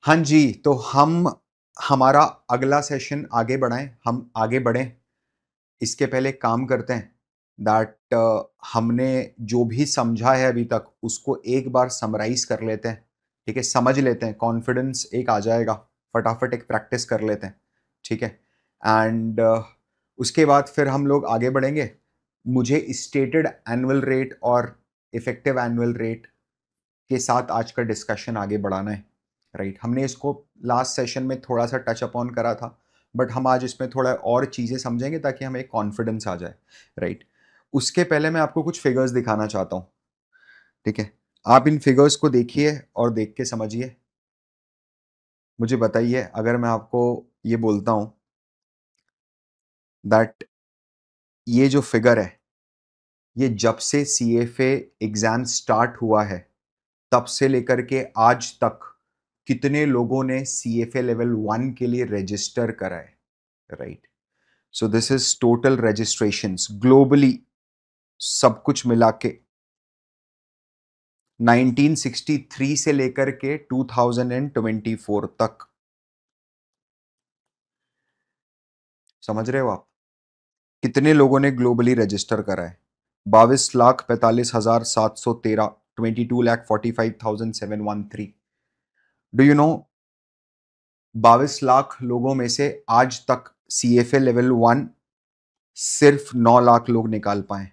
हाँ जी, तो हम हमारा अगला सेशन आगे बढ़ाएँ, हम आगे बढ़ें, इसके पहले एक काम करते हैं दैट हमने जो भी समझा है अभी तक, उसको एक बार समराइज़ कर लेते हैं, ठीक है? समझ लेते हैं, कॉन्फिडेंस एक आ जाएगा, फटाफट एक प्रैक्टिस कर लेते हैं, ठीक है? एंड उसके बाद फिर हम लोग आगे बढ़ेंगे। मुझे स्टेटेड एनुअल रेट और इफ़ेक्टिव एनुअल रेट के साथ आज का डिस्कशन आगे बढ़ाना है, राइट? हमने इसको लास्ट सेशन में थोड़ा-सा टच अपॉन करा था, बट हम आज इसमें थोड़ा और चीज़ें समझेंगे ताकि हमें एक कॉन्फिडेंस आ जाए, राइट? उसके पहले मैं आपको कुछ फिगर्स दिखाना चाहता हूँ, ठीक है? आप इन फिगर्स को देखिए और देख के समझिए। मुझे बताइए अगर मैं आपको ये बोलता हूँ दैट ये जो फिगर है, ये जब से सीएफए एग्ज़ाम स्टार्ट हुआ है, तब से लेकर के आज तक कितने लोगों ने सीएफए लेवल 1 के लिए रजिस्टर करा है, right? So this is total registrations globally, सब कुछ मिला के 1963 से लेकर के 2024 तक। समझ रहे हो आप? कितने लोगों ने ग्लोबली रजिस्टर करा है? 22,45,713, 22,45,713। डू यू नो 22 लाख लोगों में से आज तक सीएफए लेवल 1 सिर्फ 9 लाख लोग निकाल पाए।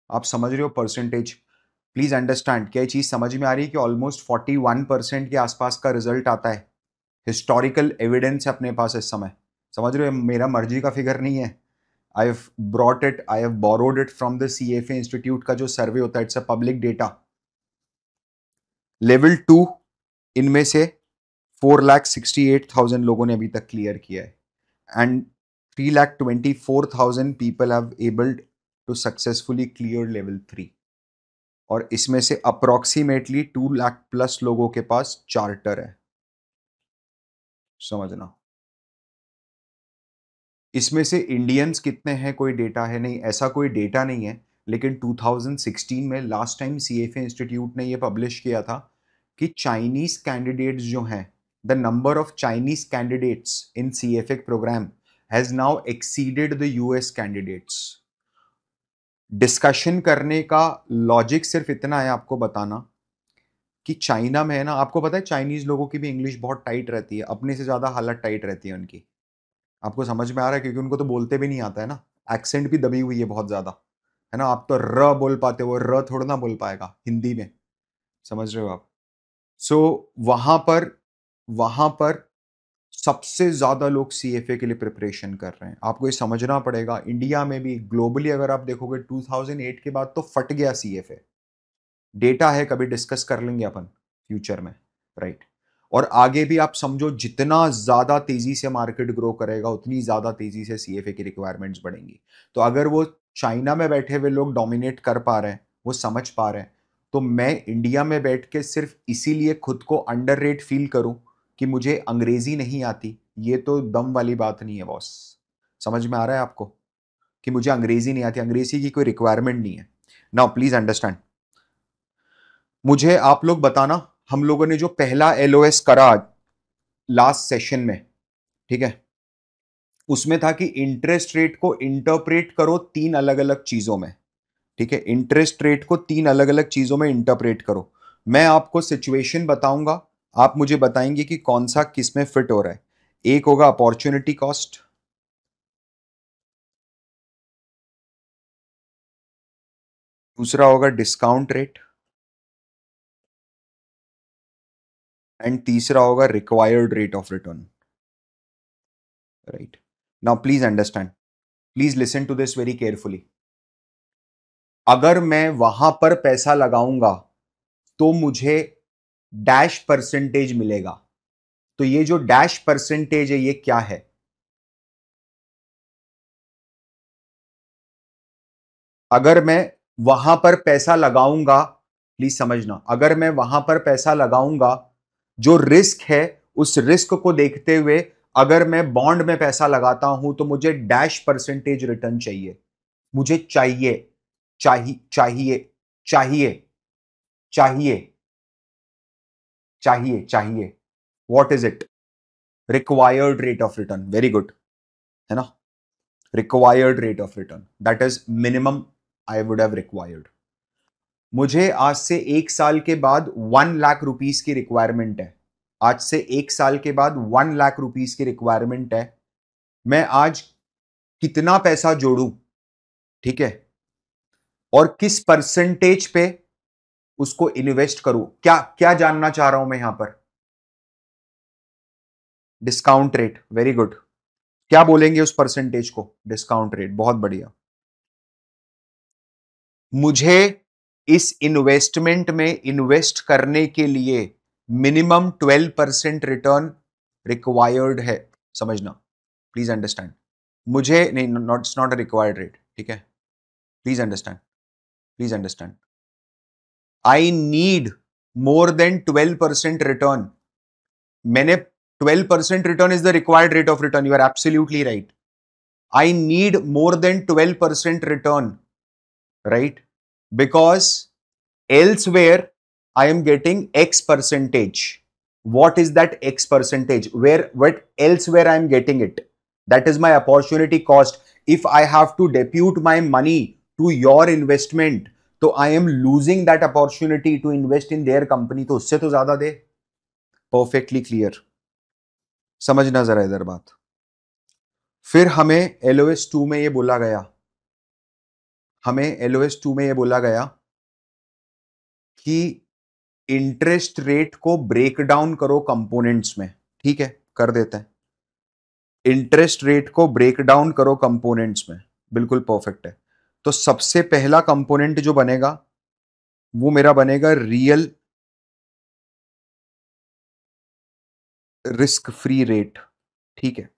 आप समझ रहे हो परसेंटेज? प्लीज अंडरस्टैंड, क्या ये चीज समझ में आ रही है कि ऑलमोस्ट 41% के आसपास का रिजल्ट आता है। हिस्टोरिकल एविडेंस है अपने पास इस समय। समझ रहे हो, मेरा मर्जी का फिगर नहीं है। I have brought it, I have borrowed it from the CFA institute का जो सर्वे होता है, it's a public data. Level 2 इनमें से 4,68,000 लोगों ने अभी तक क्लियर किया है, and 3,24,000 people have abled to successfully clear level 3। और इसमें से अप्रोक्सीमेटली 2 लाख प्लस लोगों के पास चार्टर है। समझना, इसमें से इंडियंस कितने हैं कोई डेटा है नहीं, ऐसा कोई डेटा नहीं है। लेकिन 2016 में लास्ट टाइम सीएफए इंस्टीट्यूट ने ये पब्लिश किया था कि चाइनीज कैंडिडेट्स जो हैं, the number of Chinese candidates in CFA programme has now exceeded the US candidates. Discussion करने का लॉजिक सिर्फ इतना है आपको बताना कि चाइना में है ना, आपको पता है चाइनीज लोगों की भी इंग्लिश बहुत टाइट रहती है, अपने से ज्यादा हालत टाइट रहती है उनकी। आपको समझ में आ रहा है? क्योंकि उनको तो बोलते भी नहीं आता है ना, एक्सेंट भी दबी हुई है बहुत ज्यादा, है ना? आप तो र बोल पाते हो, र थोड़ा ना बोल पाएगा हिंदी में। समझ रहे हो आप? सो वहां पर सबसे ज्यादा लोग सीएफए के लिए प्रिपरेशन कर रहे हैं। आपको ये समझना पड़ेगा, इंडिया में भी ग्लोबली अगर आप देखोगे 2008 के बाद तो फट गया सीएफए। डेटा है, कभी डिस्कस कर लेंगे अपन फ्यूचर में, राइट? और आगे भी आप समझो, जितना ज्यादा तेजी से मार्केट ग्रो करेगा उतनी ज्यादा तेजी से सीएफए की रिक्वायरमेंट्स बढ़ेंगी। तो अगर वो चाइना में बैठे हुए लोग डोमिनेट कर पा रहे हैं, वो समझ पा रहे हैं, तो मैं इंडिया में बैठ के सिर्फ इसीलिए खुद को अंडररेट फील करूं कि मुझे अंग्रेजी नहीं आती, ये तो दम वाली बात नहीं है बॉस। समझ में आ रहा है आपको कि मुझे अंग्रेजी नहीं आती? अंग्रेजी की कोई रिक्वायरमेंट नहीं है। नाउ प्लीज अंडरस्टैंड, मुझे आप लोग बताना, हम लोगों ने जो पहला एलओएस करा लास्ट सेशन में, ठीक है, उसमें था कि इंटरेस्ट रेट को इंटरप्रेट करो तीन अलग अलग चीजों में। ठीक है, इंटरेस्ट रेट को तीन अलग अलग चीजों में इंटरप्रेट करो। मैं आपको सिचुएशन बताऊंगा, आप मुझे बताएंगे कि कौन सा किस में फिट हो रहा है। एक होगा अपॉर्चुनिटी कॉस्ट, दूसरा होगा डिस्काउंट रेट, एंड तीसरा होगा required rate of return, right? Now please understand, please listen to this very carefully. अगर मैं वहां पर पैसा लगाऊंगा तो मुझे डैश परसेंटेज मिलेगा। तो ये जो डैश परसेंटेज है ये क्या है? अगर मैं वहां पर पैसा लगाऊंगा, प्लीज समझना, अगर मैं वहां पर पैसा लगाऊंगा, जो रिस्क है उस रिस्क को देखते हुए अगर मैं बॉन्ड में पैसा लगाता हूं तो मुझे डैश परसेंटेज रिटर्न चाहिए। मुझे चाहिए, चाहिए, चाहिए, चाहिए, चाहिए। चाहिए चाहिए, what is it? Required rate of return, very good, है ना? Required rate of return, that is minimum I would have required. मुझे आज से 1 साल के बाद 1 लाख रुपीस की रिक्वायरमेंट है। आज से 1 साल के बाद 1 लाख रुपीस की रिक्वायरमेंट है। मैं आज कितना पैसा जोड़ूं, ठीक है, और किस परसेंटेज पे उसको इन्वेस्ट करूं? क्या क्या जानना चाह रहा हूं मैं यहां पर? Discount rate, very good. क्या बोलेंगे उस परसेंटेज को? डिस्काउंट रेट, बहुत बढ़िया। मुझे इस इन्वेस्टमेंट में इन्वेस्ट करने के लिए मिनिमम 12% रिटर्न रिक्वायर्ड है, समझना, प्लीज अंडरस्टैंड। मुझे नहीं, not it's not a required rate, ठीक है, please understand, please understand. I need more than 12% return. मैंने 12% return is the required rate of return, you are absolutely right. I need more than 12% return, right? Because elsewhere I am getting X percentage. What is that X percentage? What elsewhere I am getting it? That is my opportunity cost. If I have to depute my money to your investment, तो I am losing that opportunity to invest in their company. तो उससे तो ज्यादा दे। Perfectly clear. समझना जरा इधर बात। फिर हमें LOS 2 में ये बोला गया, हमें LOS 2 में ये बोला गया कि इंटरेस्ट रेट को ब्रेक डाउन करो कंपोनेंट्स में, ठीक है, कर देते हैं। इंटरेस्ट रेट को ब्रेक डाउन करो कंपोनेंट्स में, बिल्कुल परफेक्ट है। तो सबसे पहला कंपोनेंट जो बनेगा वो मेरा बनेगा रियल रिस्क फ्री रेट, ठीक है।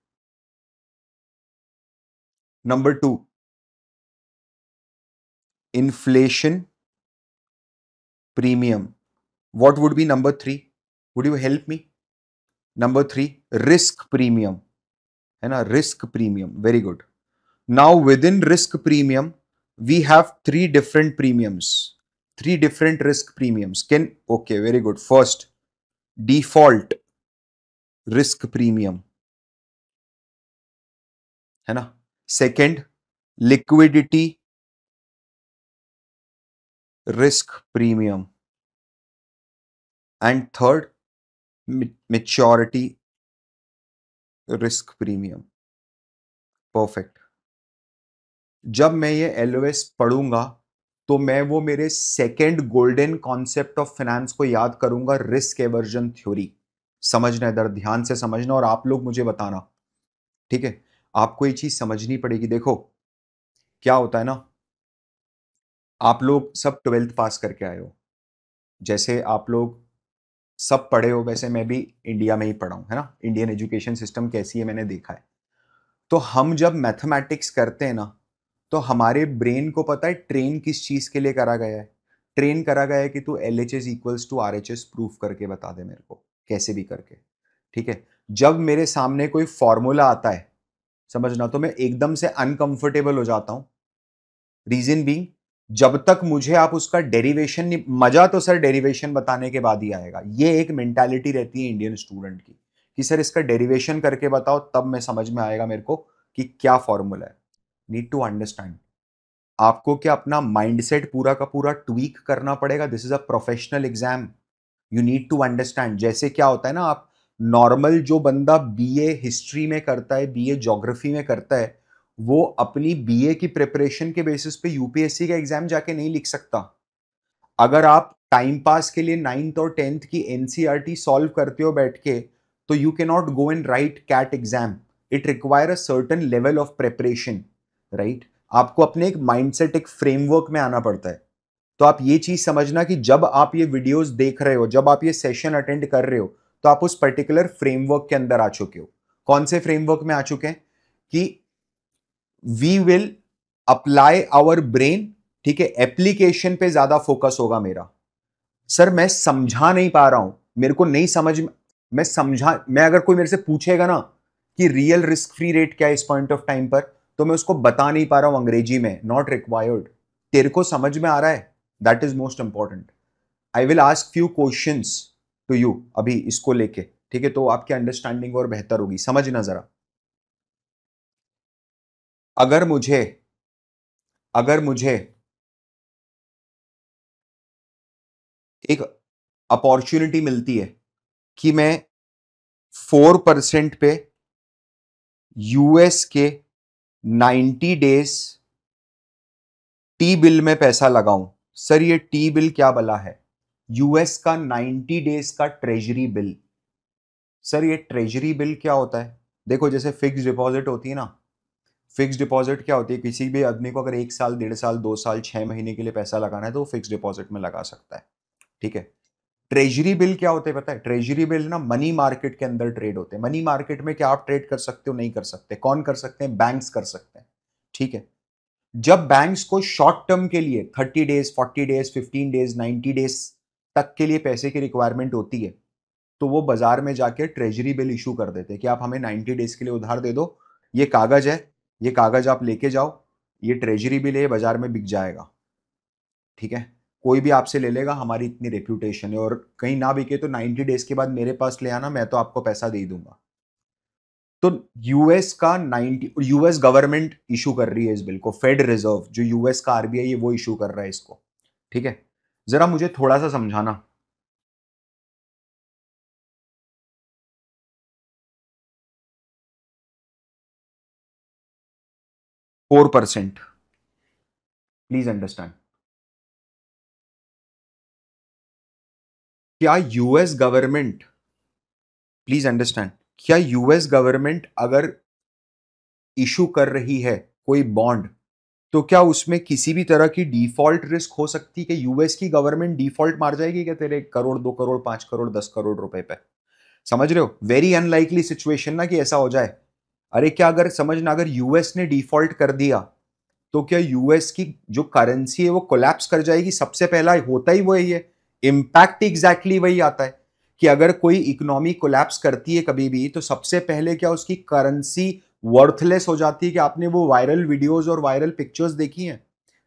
Number 2, inflation premium. What would be number 3? Would you help me? Number 3, risk premium, है ना, risk premium, very good. Now within risk premium, we have three different premiums, three different risk premiums. Okay, very good. First, default risk premium, है ना? Second, liquidity risk premium. And third, maturity risk premium. Perfect. जब मैं ये LOS पढ़ूंगा तो मैं वो मेरे second golden concept of finance को याद करूंगा, रिस्क एवर्जन थ्योरी। समझना इधर, ध्यान से समझना, और आप लोग मुझे बताना, ठीक है? आपको ये चीज समझनी पड़ेगी। देखो क्या होता है ना, आप लोग सब 12th पास करके आए हो, जैसे आप लोग सब पढ़े हो वैसे मैं भी इंडिया में ही पढ़ा हूं, है ना? इंडियन एजुकेशन सिस्टम कैसी है मैंने देखा है। तो हम जब मैथमेटिक्स करते हैं ना, तो हमारे ब्रेन को पता है ट्रेन किस चीज के लिए करा गया है? ट्रेन करा गया है कि तू LHS equals to RHS proof करके बता दे मेरे को, कैसे भी करके, ठीक है? जब मेरे सामने कोई फॉर्मूला आता है, समझना, तो मैं एकदम से अनकंफर्टेबल हो जाता हूं। रीजन बीइंग, जब तक मुझे आप उसका डेरिवेशन नहीं, मजा तो सर डेरिवेशन बताने के बाद ही आएगा। ये एक मेंटालिटी रहती है इंडियन स्टूडेंट की कि सर इसका डेरिवेशन करके बताओ तब मैं समझ में आएगा मेरे को कि क्या फॉर्मूला है। नीड टू अंडरस्टैंड, आपको क्या अपना माइंडसेट पूरा का पूरा ट्वीक करना पड़ेगा। This is a professional exam, you need to understand. जैसे क्या होता है ना, आप नॉर्मल जो बंदा BA हिस्ट्री में करता है, BA ज्योग्राफी में करता है, वो अपनी BA की प्रिपरेशन के बेसिस पे UPSC का एग्जाम जाके नहीं लिख सकता। अगर आप टाइम पास के लिए 9th और 10th की NCERT सॉल्व करते हो बैठ के, तो you can not go and write CAT exam. It require a certain level of preparation, right? आपको अपने एक माइंडसेट, एक फ्रेमवर्क में आना पड़ता है। तो आप ये चीज समझना कि जब आप ये वीडियोस देख रहे हो, जब आप ये सेशन अटेंड कर रहे हो, तो आप उस पर्टिकुलर फ्रेमवर्क के अंदर आ चुके हो। कौन से फ्रेमवर्क में आ चुके हैं? कि we will apply our brain, ठीक है, एप्लीकेशन पे ज्यादा फोकस होगा मेरा। सर मैं समझा नहीं पा रहा हूं, मेरे को नहीं समझ, मैं अगर कोई मेरे से पूछेगा ना कि रियल रिस्क फ्री रेट क्या है इस पॉइंट ऑफ टाइम पर, तो मैं उसको बता नहीं पा रहा हूं अंग्रेजी में, नॉट रिक्वायर्ड। तेरे को समझ में आ रहा है, that is most important. I will ask few questions to you अभी इसको लेके, ठीक है? तो आपकी अंडरस्टैंडिंग और बेहतर होगी। समझना जरा, अगर मुझे अगर मुझे एक अपॉर्चुनिटी मिलती है कि मैं 4% पे यूएस के 90 डेज टी बिल में पैसा लगाऊं। सर ये टी बिल क्या भला है? यूएस का 90 डेज का ट्रेजरी बिल। सर ये ट्रेजरी बिल क्या होता है? देखो जैसे फिक्स डिपॉजिट होती है ना, फिक्स डिपॉजिट क्या होती है? किसी भी आदमी को अगर 1 साल, 1.5 साल, 2 साल, 6 महीने के लिए पैसा लगाना है तो वो फिक्स डिपॉजिट में लगा सकता है, ठीक है? ट्रेजरी बिल क्या होते हैं पता है? ट्रेजरी बिल ना मनी मार्केट के अंदर ट्रेड होते हैं। मनी मार्केट में क्या आप ट्रेड कर सकते हो? नहीं कर सकते। कौन कर सकते हैं? बैंक्स कर सकते हैं, ठीक है? जब बैंक्स को शॉर्ट टर्म के लिए 30 डेज, 40 डेज, 15 डेज, 90 डेज तक के लिए पैसे की रिक्वायरमेंट होती है, तो वो बाजार में जाके ट्रेजरी बिल इशू कर देते हैं कि आप हमें 90 डेज के लिए उधार दे दो, ये कागज है, ये कागज आप लेके जाओ, ये ट्रेजरी बिल है, बाजार में बिक जाएगा, ठीक है? कोई भी आपसे ले लेगा, हमारी इतनी रेप्यूटेशन है, और कहीं ना बिके तो 90 डेज के बाद मेरे पास ले आना, मैं तो आपको पैसा दे दूंगा। तो यूएस गवर्नमेंट इशू कर रही है इस बिल को, फेड रिजर्व जो यूएस का आरबीआई है वो इशू कर रहा है इसको, ठीक है? जरा मुझे थोड़ा सा समझाना। 4%, प्लीज अंडरस्टैंड। क्या यूएस गवर्नमेंट, प्लीज अंडरस्टैंड, क्या यूएस गवर्नमेंट अगर इशू कर रही है कोई बॉन्ड, तो क्या उसमें किसी भी तरह की डिफॉल्ट रिस्क हो सकती है? कि यूएस की गवर्नमेंट डिफॉल्ट मार जाएगी क्या तेरे करोड़, 2 करोड़, 5 करोड़, 10 करोड़ रुपए पे? समझ रहे हो? वेरी अनलाइकली सिचुएशन ना कि ऐसा हो जाए। अरे क्या, अगर समझना, अगर यूएस ने डिफॉल्ट कर दिया तो क्या यूएस की जो करेंसी है वो कोलैप्स कर जाएगी? सबसे पहला होता ही वही है, इंपैक्ट एग्जैक्टली वही आता है कि अगर कोई इकोनॉमी कोलैप्स करती है कभी भी, तो सबसे पहले क्या उसकी करेंसी वर्थलेस हो जाती है। कि आपने वो वायरल वीडियोस और वायरल पिक्चर्स देखी हैं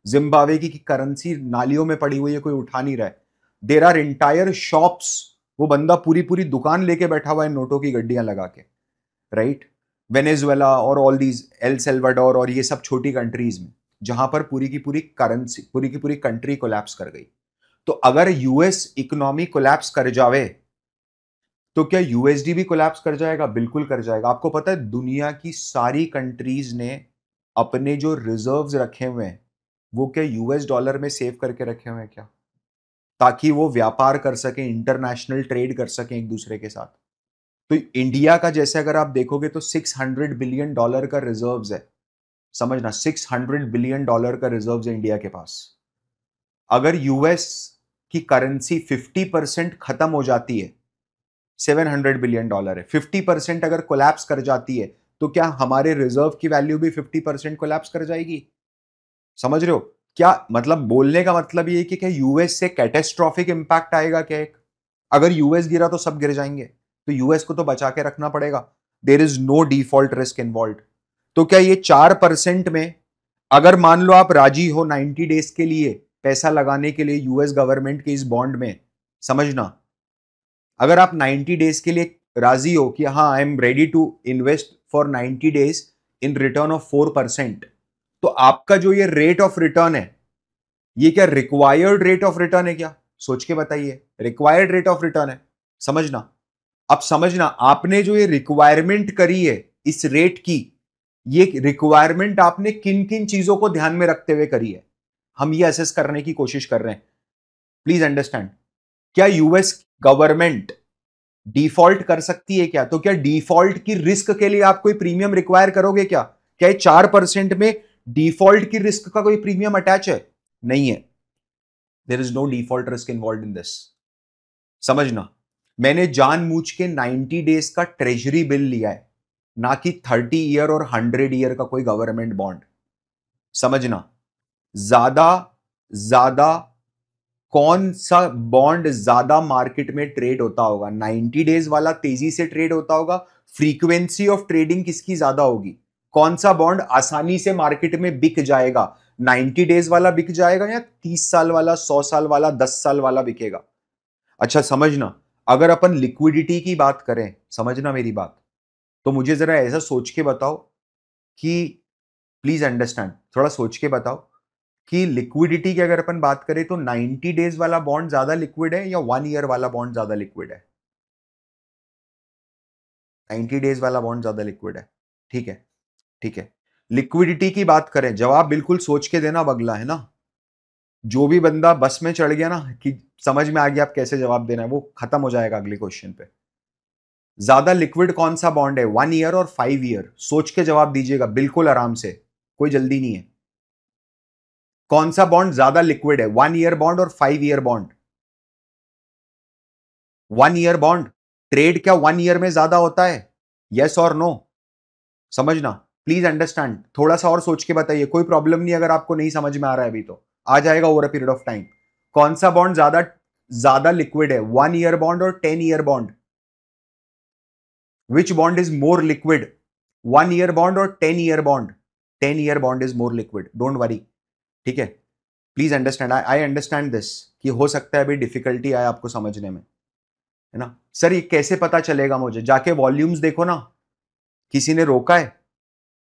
जिम्बाब्वे की, करेंसी नालियों में पड़ी हुई है, कोई उठा नहीं रहा है। देयर आर इंटायर शॉप्स, वो बंदा पूरी पूरी दुकान लेके बैठा हुआ है नोटों की गड्डियां लगा के, राइट? वेनेजुएला और ऑल दीज, एल सेल्वाडोर और ये सब छोटी कंट्रीज में, जहां पर पूरी की पूरी करेंसी, पूरी की पूरी कंट्री कोलैप्स कर गई। तो अगर यूएस इकोनॉमी कोलैप्स कर जावे तो क्या यूएसडी भी कोलैप्स कर जाएगा? बिल्कुल कर जाएगा। आपको पता है दुनिया की सारी कंट्रीज ने अपने जो रिजर्व्स रखे हुए हैं वो क्या यूएस डॉलर में सेव करके रखे हुए हैं क्या? ताकि वो व्यापार कर सके, इंटरनेशनल ट्रेड कर सके एक दूसरे के साथ। तो इंडिया का जैसे अगर आप देखोगे तो $600 बिलियन का रिजर्व्स है। समझना, $600 बिलियन का रिजर्व्स है इंडिया के पास। अगर यूएस की करेंसी 50% खत्म हो जाती है, $700 बिलियन है, 50% अगर कोलैप्स कर जाती है, तो क्या हमारे रिजर्व की वैल्यू भी 50% कोलैप्स कर जाएगी? समझ रहे हो? क्या मतलब, बोलने का मतलब ये है कि क्या यूएस से कैटेस्ट्रॉफिक इंपैक्ट आएगा क्या एक? अगर यूएस गिरा तो सब गिर जाएंगे, तो यूएस को तो बचा के रखना पड़ेगा। There is no default risk involve. तो क्या ये 4% में, अगर मान लो आप राजी हो 90 डेज के लिए पैसा लगाने के लिए यूएस गवर्नमेंट के इस बॉन्ड में, समझना, अगर आप 90 डेज के लिए राजी हो कि हाँ I am ready to invest for 90 days in return of 4%, तो आपका जो ये रेट ऑफ रिटर्न है, ये क्या रिक्वायर्ड रेट ऑफ रिटर्न है क्या? सोच के बताइए, रिक्वायर्ड रेट ऑफ रिटर्न है। समझना, अब समझना, आपने जो ये रिक्वायरमेंट करी है इस रेट की, ये रिक्वायरमेंट आपने किन किन चीजों को ध्यान में रखते हुए करी है, हम ये असेस करने की कोशिश कर रहे हैं। प्लीज अंडरस्टैंड, क्या यूएस गवर्नमेंट डिफॉल्ट कर सकती है क्या? तो क्या डिफॉल्ट की रिस्क के लिए आप कोई प्रीमियम रिक्वायर करोगे क्या? क्या 4% में डिफॉल्ट की रिस्क का कोई प्रीमियम अटैच है? नहीं है। There is no default risk involve in this. समझना, मैंने जानबूझ के 90 डेज का ट्रेजरी बिल लिया है, ना कि 30 ईयर और 100 ईयर का कोई गवर्नमेंट बॉन्ड। समझना, ज्यादा ज्यादा कौन सा बॉन्ड ज्यादा मार्केट में ट्रेड होता होगा? 90 डेज वाला तेजी से ट्रेड होता होगा? फ्रीक्वेंसी ऑफ ट्रेडिंग किसकी ज्यादा होगी? कौन सा बॉन्ड आसानी से मार्केट में बिक जाएगा? 90 डेज वाला बिक जाएगा या 30 साल वाला, 100 साल वाला, 10 साल वाला बिकेगा? अच्छा समझना, अगर अपन लिक्विडिटी की बात करें, समझना मेरी बात, तो मुझे जरा ऐसा सोच के बताओ कि प्लीज अंडरस्टैंड, थोड़ा सोच के बताओ कि लिक्विडिटी की अगर अपन बात करें तो 90 डेज वाला बॉन्ड ज्यादा लिक्विड है या 1 ईयर वाला बॉन्ड ज्यादा लिक्विड है? 90 डेज वाला बॉन्ड ज्यादा लिक्विड है। ठीक है, ठीक है। लिक्विडिटी की बात करें, जवाब बिल्कुल सोच के देना, बगला है ना। जो भी बंदा बस में चढ़ गया ना कि समझ में आ गया आप कैसे जवाब देना है, वो खत्म हो जाएगा अगले क्वेश्चन पे। ज्यादा लिक्विड कौन सा बॉन्ड है, 1 ईयर और 5 ईयर? सोच के जवाब दीजिएगा बिल्कुल आराम से, कोई जल्दी नहीं है। कौन सा बॉन्ड ज्यादा लिक्विड है, 1 ईयर बॉन्ड और 5 year bond? 1 year bond. Trade क्या 1 ईयर में ज्यादा होता है? यस और नो? समझना, प्लीज अंडरस्टैंड, थोड़ा सा और सोच के बताइए, कोई प्रॉब्लम नहीं अगर आपको नहीं समझ में आ रहा है अभी, तो आ जाएगा over a period of time. कौन सा बॉन्ड ज्यादा ज्यादा लिक्विड है, 1 ईयर बॉन्ड और 10 year bond? Which bond is more liquid, 1 year bond और 10 year bond? 10 year bond is more liquid, don't worry. ठीक है, please understand, I understand this, कि हो सकता है अभी डिफिकल्टी आए आपको समझने में, है ना। सर ये कैसे पता चलेगा मुझे? जाके वॉल्यूम्स देखो ना, किसी ने रोका है?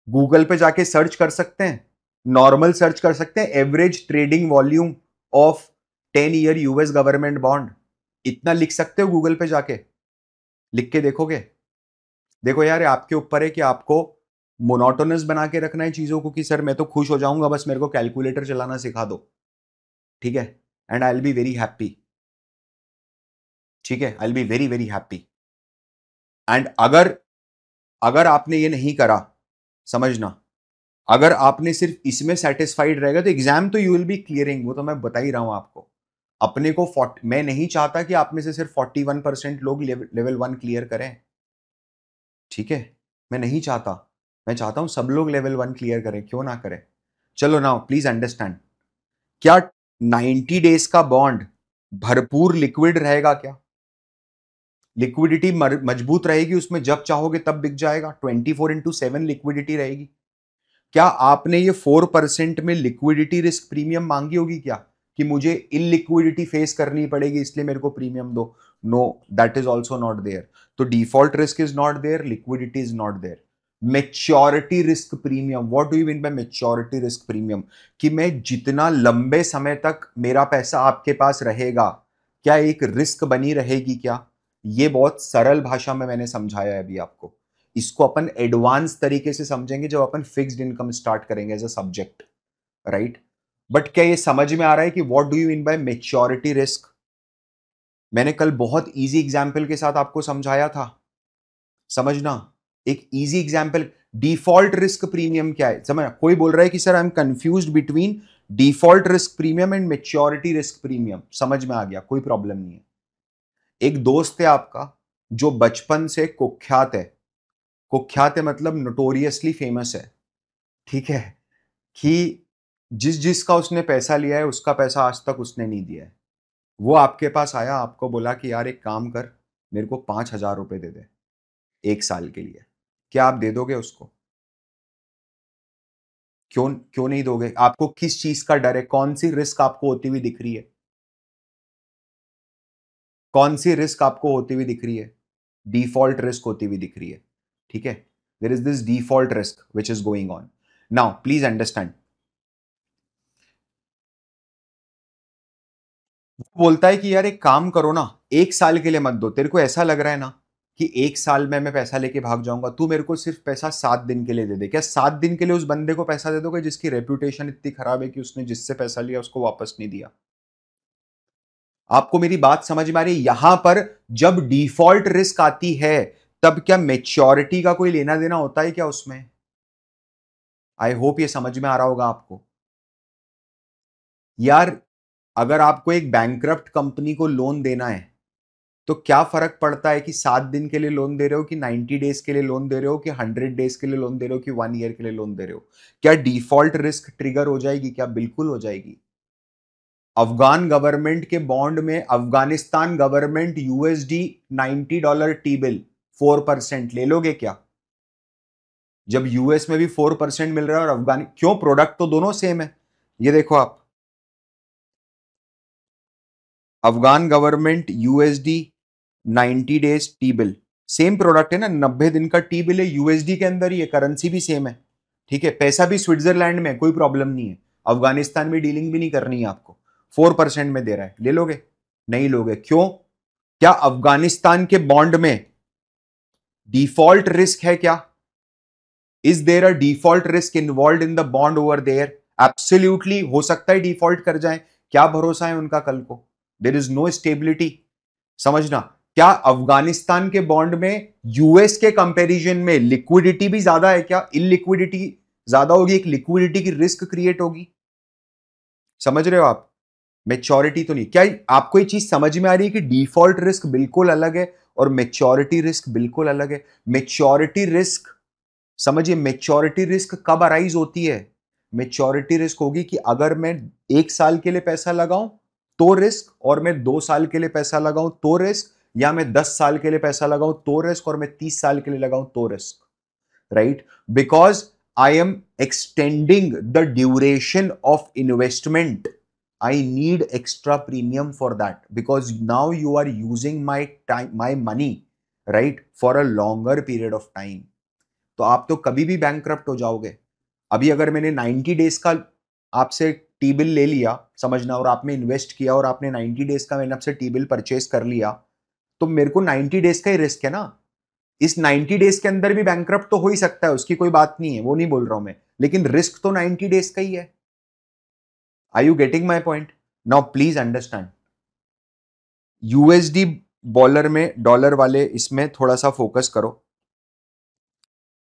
गूगल पे जाके सर्च कर सकते हैं, नॉर्मल सर्च कर सकते हैं, average trading volume of 10 year US government bond, इतना लिख सकते हो गूगल पे जाके, लिख के देखोगे? देखो यार, ये आपके ऊपर है कि आपको मोनोटोनस बना के रखना है चीजों को, कि सर मैं तो खुश हो जाऊंगा बस मेरे को कैलकुलेटर चलाना सिखा दो, ठीक है, and I will be very happy. ठीक है, I will be very very happy. And अगर अगर आपने ये नहीं करा, समझना, अगर आपने सिर्फ इसमें सेटिस्फाइड रहेगा तो एग्जाम तो यू विल बी क्लियरिंग, वो तो मैं बता ही रहा हूं आपको। अपने को 40, मैं नहीं चाहता कि आप में से सिर्फ 41% लोग लेवल 1 क्लियर करें। ठीक है, मैं नहीं चाहता, मैं चाहता हूं सब लोग लेवल 1 क्लियर करें, क्यों ना करें। चलो नाउ प्लीज अंडरस्टैंड, क्या 90 डेज का बॉन्ड भरपूर लिक्विड रहेगा क्या? लिक्विडिटी मजबूत रहेगी उसमें, जब चाहोगे तब बिक जाएगा, 24/7 लिक्विडिटी रहेगी। क्या आपने ये 4% में लिक्विडिटी रिस्क प्रीमियम मांगी होगी क्या, कि मुझे इलिक्विडिटी फेस करनी पड़ेगी इसलिए मेरे को प्रीमियम दो? No, that is also not there. तो default risk is not there, liquidity is not there. Maturity risk premium, what do you mean by maturity risk premium? कि मैं जितना लंबे समय तक मेरा पैसा आपके पास रहेगा, क्या एक रिस्क बनी रहेगी क्या? ये बहुत सरल भाषा में मैंने समझाया है अभी आपको। इसको अपन एडवांस तरीके से समझेंगे जब अपन फिक्स्ड इनकम स्टार्ट करेंगे as a subject, right. But क्या ये समझ में आ रहा है कि what do you mean by maturity risk? मैंने कल बहुत इजी एग्जांपल के साथ आपको समझाया था, समझना, एक easy example. Default risk premium क्या है, समझ, कोई बोल रहा है कि sir I am confused between default risk premium and maturity risk premium, समझ में आ गया, कोई प्रॉब्लम नहीं है। एक दोस्त है आपका जो बचपन से कुख्यात है, कुख्यात है मतलब नोटोरियसली फेमस है, ठीक है, कि जिस जिसका उसने पैसा लिया है उसका पैसा आज तक उसने नहीं दिया है। वो आपके पास आया, आपको बोला कि यार एक काम कर, मेरे को 5,000 रुपए दे दे 1 साल के लिए, क्या आप दे दोगे उसको? क्यों क्यों नहीं दोगे? आपको किस चीज का डर है, कौन सी रिस्क आपको होती हुई दिख रही है? कौन सी रिस्क आपको होती हुई दिख रही है? डिफॉल्ट रिस्क होती हुई दिख रही है, ठीक है। There is this default risk which is going on. Now please understand, बोलता है कि यार एक काम करो ना, 1 साल के लिए मत दो, तेरे को ऐसा लग रहा है ना कि 1 साल में मैं पैसा लेके भाग जाऊंगा, तू मेरे को सिर्फ पैसा 7 दिन के लिए दे दे। क्या 7 दिन के लिए उस बंदे को पैसा दे दोगे जिसकी रेपुटेशन इतनी खराब है कि उसने जिससे पैसा लिया उसको वापस नहीं दिया? आपको मेरी बात समझ में आ रही है? यहां पर जब डिफॉल्ट रिस्क आती है, तब क्या मेच्योरिटी का कोई लेना देना होता है क्या उसमें? आई होप ये समझ में आ रहा होगा आपको। यार, अगर आपको एक बैंकरप्ट कंपनी को लोन देना है, तो क्या फर्क पड़ता है कि 7 दिन के लिए लोन दे रहे हो, कि 90 डेज के लिए लोन दे रहे हो, कि 100 डेज के लिए लोन दे रहे हो, कि 1 ईयर के लिए लोन दे रहे हो? क्या डिफॉल्ट रिस्क ट्रिगर हो जाएगी क्या? बिल्कुल हो जाएगी। अफगान गवर्नमेंट के बॉन्ड में Afghanistan government USD $90 T bill 4% ले लोगे क्या? जब यूएस में भी 4% मिल रहा है और अफगान, क्यों? प्रोडक्ट तो दोनों सेम है। ये देखो आप, Afghan government USD 90 days T bill, same product है ना, 90 दिन का टी बिल है, यूएसडी के अंदर ही है, करेंसी भी सेम है, ठीक है, पैसा भी स्विट्जरलैंड में, कोई प्रॉब्लम नहीं है, अफगानिस्तान में डीलिंग भी नहीं करनी है आपको, 4% में दे रहा है, ले लोगे? नहीं लोगे, क्यों? क्या अफगानिस्तान के बॉन्ड में डिफॉल्ट रिस्क है क्या? Is there a default risk involve in the bond over there? Absolutely, हो सकता है डिफॉल्ट कर जाए, क्या भरोसा है उनका कल को? There is no stability. समझना, क्या अफगानिस्तान के बॉन्ड में यूएस के कंपैरिजन में लिक्विडिटी भी ज्यादा है क्या? इलिक्विडिटी ज्यादा होगी, एक लिक्विडिटी की रिस्क क्रिएट होगी। समझ रहे हो आप? मेच्योरिटी तो नहीं, क्या आपको ये चीज समझ में आ रही है कि डिफॉल्ट रिस्क बिल्कुल अलग है और मेच्योरिटी रिस्क बिल्कुल अलग है? मेच्योरिटी रिस्क, समझिए, मेच्योरिटी रिस्क कब अराइज होती है? मेच्योरिटी रिस्क होगी कि अगर मैं 1 साल के लिए पैसा लगाऊं तो रिस्क, और मैं 2 साल के लिए पैसा लगाऊं तो रिस्क, या मैं 10 साल के लिए पैसा लगाऊं तो रिस्क, और मैं 30 साल के लिए लगाऊं तो risk, right? Because I am extending the duration of investment, I need extra premium for that because now you are using my time, my money, right, for a longer period of time. तो आप तो कभी भी bankrupt हो जाओगे। अभी अगर मैंने 90 डेज का आपसे टी बिल ले लिया, समझना, और आपने इन्वेस्ट किया और आपने 90 डेज का मैंने आपसे टी बिल परचेज कर लिया, तो मेरे को 90 डेज का ही रिस्क है ना। इस 90 डेज के अंदर भी बैंकक्रप्ट तो हो ही सकता है, उसकी कोई बात नहीं है, वो नहीं बोल रहा हूं मैं, लेकिन रिस्क तो 90 डेज का ही है। Are you getting my point? Now please understand, USD dollar में, डॉलर वाले इसमें थोड़ा सा फोकस करो।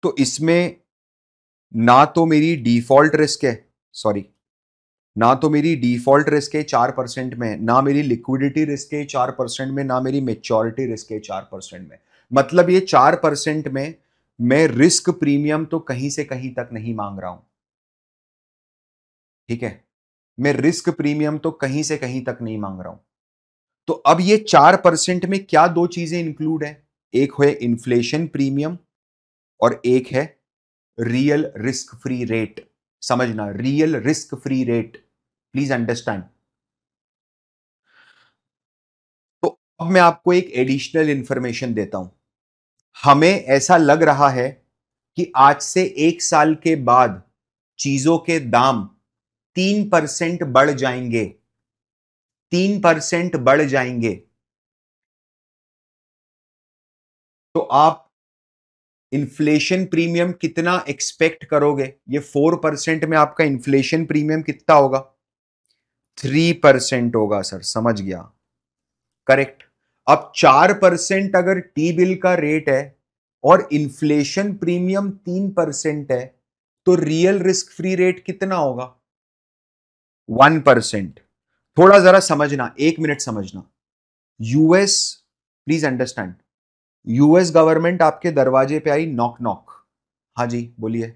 तो इसमें ना तो मेरी डिफॉल्ट रिस्क है, सॉरी, ना तो मेरी डिफॉल्ट रिस्क है 4% में, ना मेरी लिक्विडिटी रिस्क है 4% में, ना मेरी मेच्योरिटी रिस्क है 4% में। मतलब ये 4% में मैं रिस्क प्रीमियम तो कहीं से कहीं तक नहीं मांग रहा हूं, ठीक है? मैं रिस्क प्रीमियम तो कहीं से कहीं तक नहीं मांग रहा हूं। तो अब ये 4% में क्या दो चीजें इंक्लूड है? एक है इन्फ्लेशन प्रीमियम और एक है रियल रिस्क फ्री रेट। समझना, real risk free rate, please understand. तो अब मैं आपको एक एडिशनल इंफॉर्मेशन देता हूं। हमें ऐसा लग रहा है कि आज से 1 साल के बाद चीजों के दाम 3% बढ़ जाएंगे, 3% बढ़ जाएंगे। तो आप इन्फ्लेशन प्रीमियम कितना एक्सपेक्ट करोगे? ये 4% में आपका इन्फ्लेशन प्रीमियम कितना होगा? 3% होगा सर, समझ गया, करेक्ट। अब 4% अगर टी बिल का रेट है और इन्फ्लेशन प्रीमियम 3% है, तो रियल रिस्क फ्री रेट कितना होगा? 1%। थोड़ा जरा समझना, 1 मिनट समझना। US, please understand, US government आपके दरवाजे पे आई, नॉक नॉक, हाँ जी बोलिए।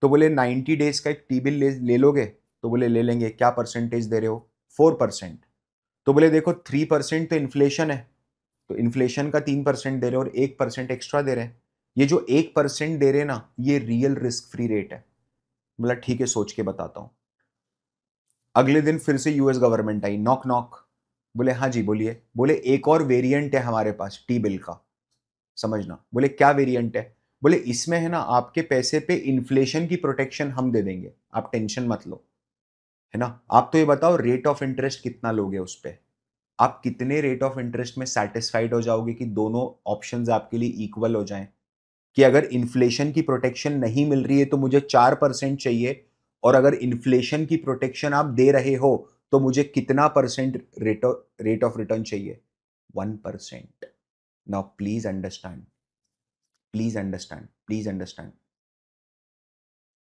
तो बोले 90 डेज का एक टी बिल ले लोगे? तो बोले ले लेंगे। क्या परसेंटेज दे रहे हो? 4%। तो बोले देखो 3% तो इन्फ्लेशन है, तो इन्फ्लेशन का 3% दे रहे हो और 1% एक्स्ट्रा दे रहे हैं। ये जो 1% दे रहे हैं ना, ये रियल रिस्क फ्री रेट है। बोला ठीक है, सोच के बताता हूं। अगले दिन फिर से यूएस गवर्नमेंट आई, नॉक नॉक। बोले हाँ जी बोलिए। बोले एक और वेरिएंट है हमारे पास टी बिल का, समझना। बोले क्या वेरिएंट है? बोले इसमें है ना, आपके पैसे पे इन्फ्लेशन की प्रोटेक्शन हम दे देंगे, आप टेंशन मत लो, है ना। आप तो ये बताओ रेट ऑफ इंटरेस्ट कितना लोगे उस पे? आप कितने रेट ऑफ इंटरेस्ट में सेटिस्फाइड हो जाओगे कि दोनों ऑप्शंस आपके लिए इक्वल हो जाएं? कि अगर इन्फ्लेशन की प्रोटेक्शन नहीं मिल रही है तो मुझे 4% चाहिए, और अगर इन्फ्लेशन की प्रोटेक्शन आप दे रहे हो तो मुझे कितना परसेंट रेट ऑफ रिटर्न चाहिए? 1%। Now please understand, please understand, please understand,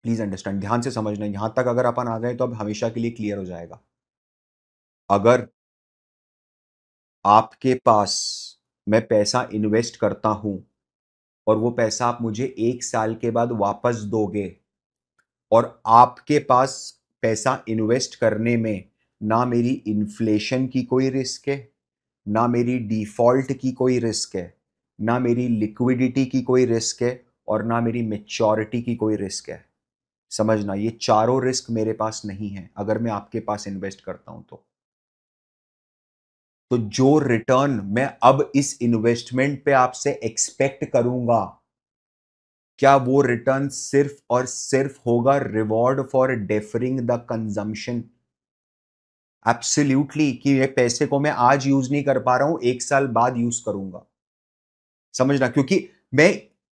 please understand, ध्यान से समझना। यहां तक अगर अपन आ गए तो अब हमेशा के लिए क्लियर हो जाएगा। अगर आपके पास, मैं पैसा इन्वेस्ट करता हूं और वो पैसा आप मुझे 1 साल के बाद वापस दोगे, और आपके पास पैसा इन्वेस्ट करने में ना मेरी इन्फ्लेशन की कोई रिस्क है, ना मेरी डिफॉल्ट की कोई रिस्क है, ना मेरी लिक्विडिटी की कोई रिस्क है, और ना मेरी मेच्योरिटी की कोई रिस्क है। समझना, ये चारों रिस्क मेरे पास नहीं है अगर मैं आपके पास इन्वेस्ट करता हूं तो। तो जो रिटर्न मैं अब इस इन्वेस्टमेंट पे आपसे एक्सपेक्ट करूंगा, क्या वो रिटर्न सिर्फ और सिर्फ होगा reward for deferring the consumption? Absolutely, कि ये पैसे को मैं आज यूज नहीं कर पा रहा हूं, 1 साल बाद यूज करूंगा। समझना, क्योंकि मैं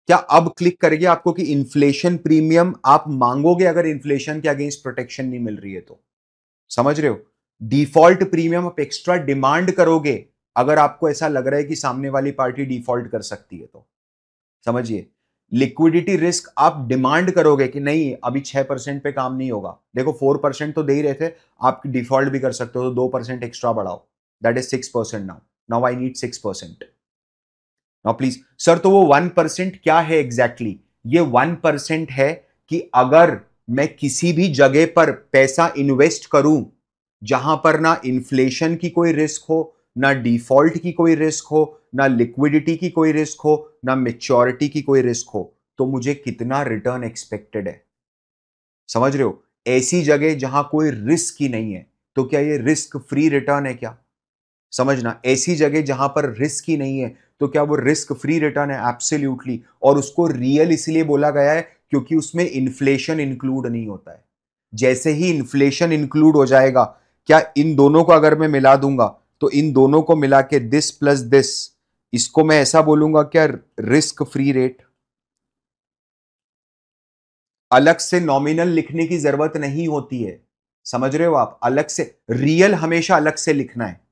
क्या अब क्लिक करेंगे आपको कि इन्फ्लेशन प्रीमियम आप मांगोगे अगर इन्फ्लेशन के अगेंस्ट प्रोटेक्शन नहीं मिल रही है तो। समझ रहे हो? डिफॉल्ट प्रीमियम आप एक्स्ट्रा डिमांड करोगे अगर आपको ऐसा लग रहा है कि सामने वाली पार्टी डिफॉल्ट कर सकती है तो। समझिए, लिक्विडिटी रिस्क आप डिमांड करोगे कि नहीं अभी 6% पे काम नहीं होगा, देखो 4% तो दे ही रहे थे, आप डिफॉल्ट भी कर सकते हो तो 2% एक्स्ट्रा बढ़ाओ, that is 6% now. Now I need 6%। Now please sir, तो वो 1% क्या है एग्जैक्टली exactly? ये 1% है कि अगर मैं किसी भी जगह पर पैसा इन्वेस्ट करूं जहां पर ना इन्फ्लेशन की कोई रिस्क हो, ना डिफॉल्ट की कोई रिस्क हो, ना लिक्विडिटी की कोई रिस्क हो, ना मेच्योरिटी की कोई रिस्क हो, तो मुझे कितना रिटर्न एक्सपेक्टेड है? समझ रहे हो? ऐसी जगह जहां कोई रिस्क ही नहीं है, तो क्या ये रिस्क फ्री रिटर्न है क्या? समझना, ऐसी जगह जहां पर रिस्क ही नहीं है तो क्या वो रिस्क फ्री रिटर्न है? एब्सोल्युटली। और उसको रियल इसलिए बोला गया है क्योंकि उसमें इन्फ्लेशन इंक्लूड नहीं होता है। जैसे ही इन्फ्लेशन इंक्लूड हो जाएगा, क्या इन दोनों को अगर मैं मिला दूंगा तो इन दोनों को मिला के दिस प्लस दिस, इसको मैं ऐसा बोलूंगा क्या? Risk free rate. अलग से नॉमिनल लिखने की जरूरत नहीं होती है। समझ रहे हो आप? अलग से रियल हमेशा अलग से लिखना है।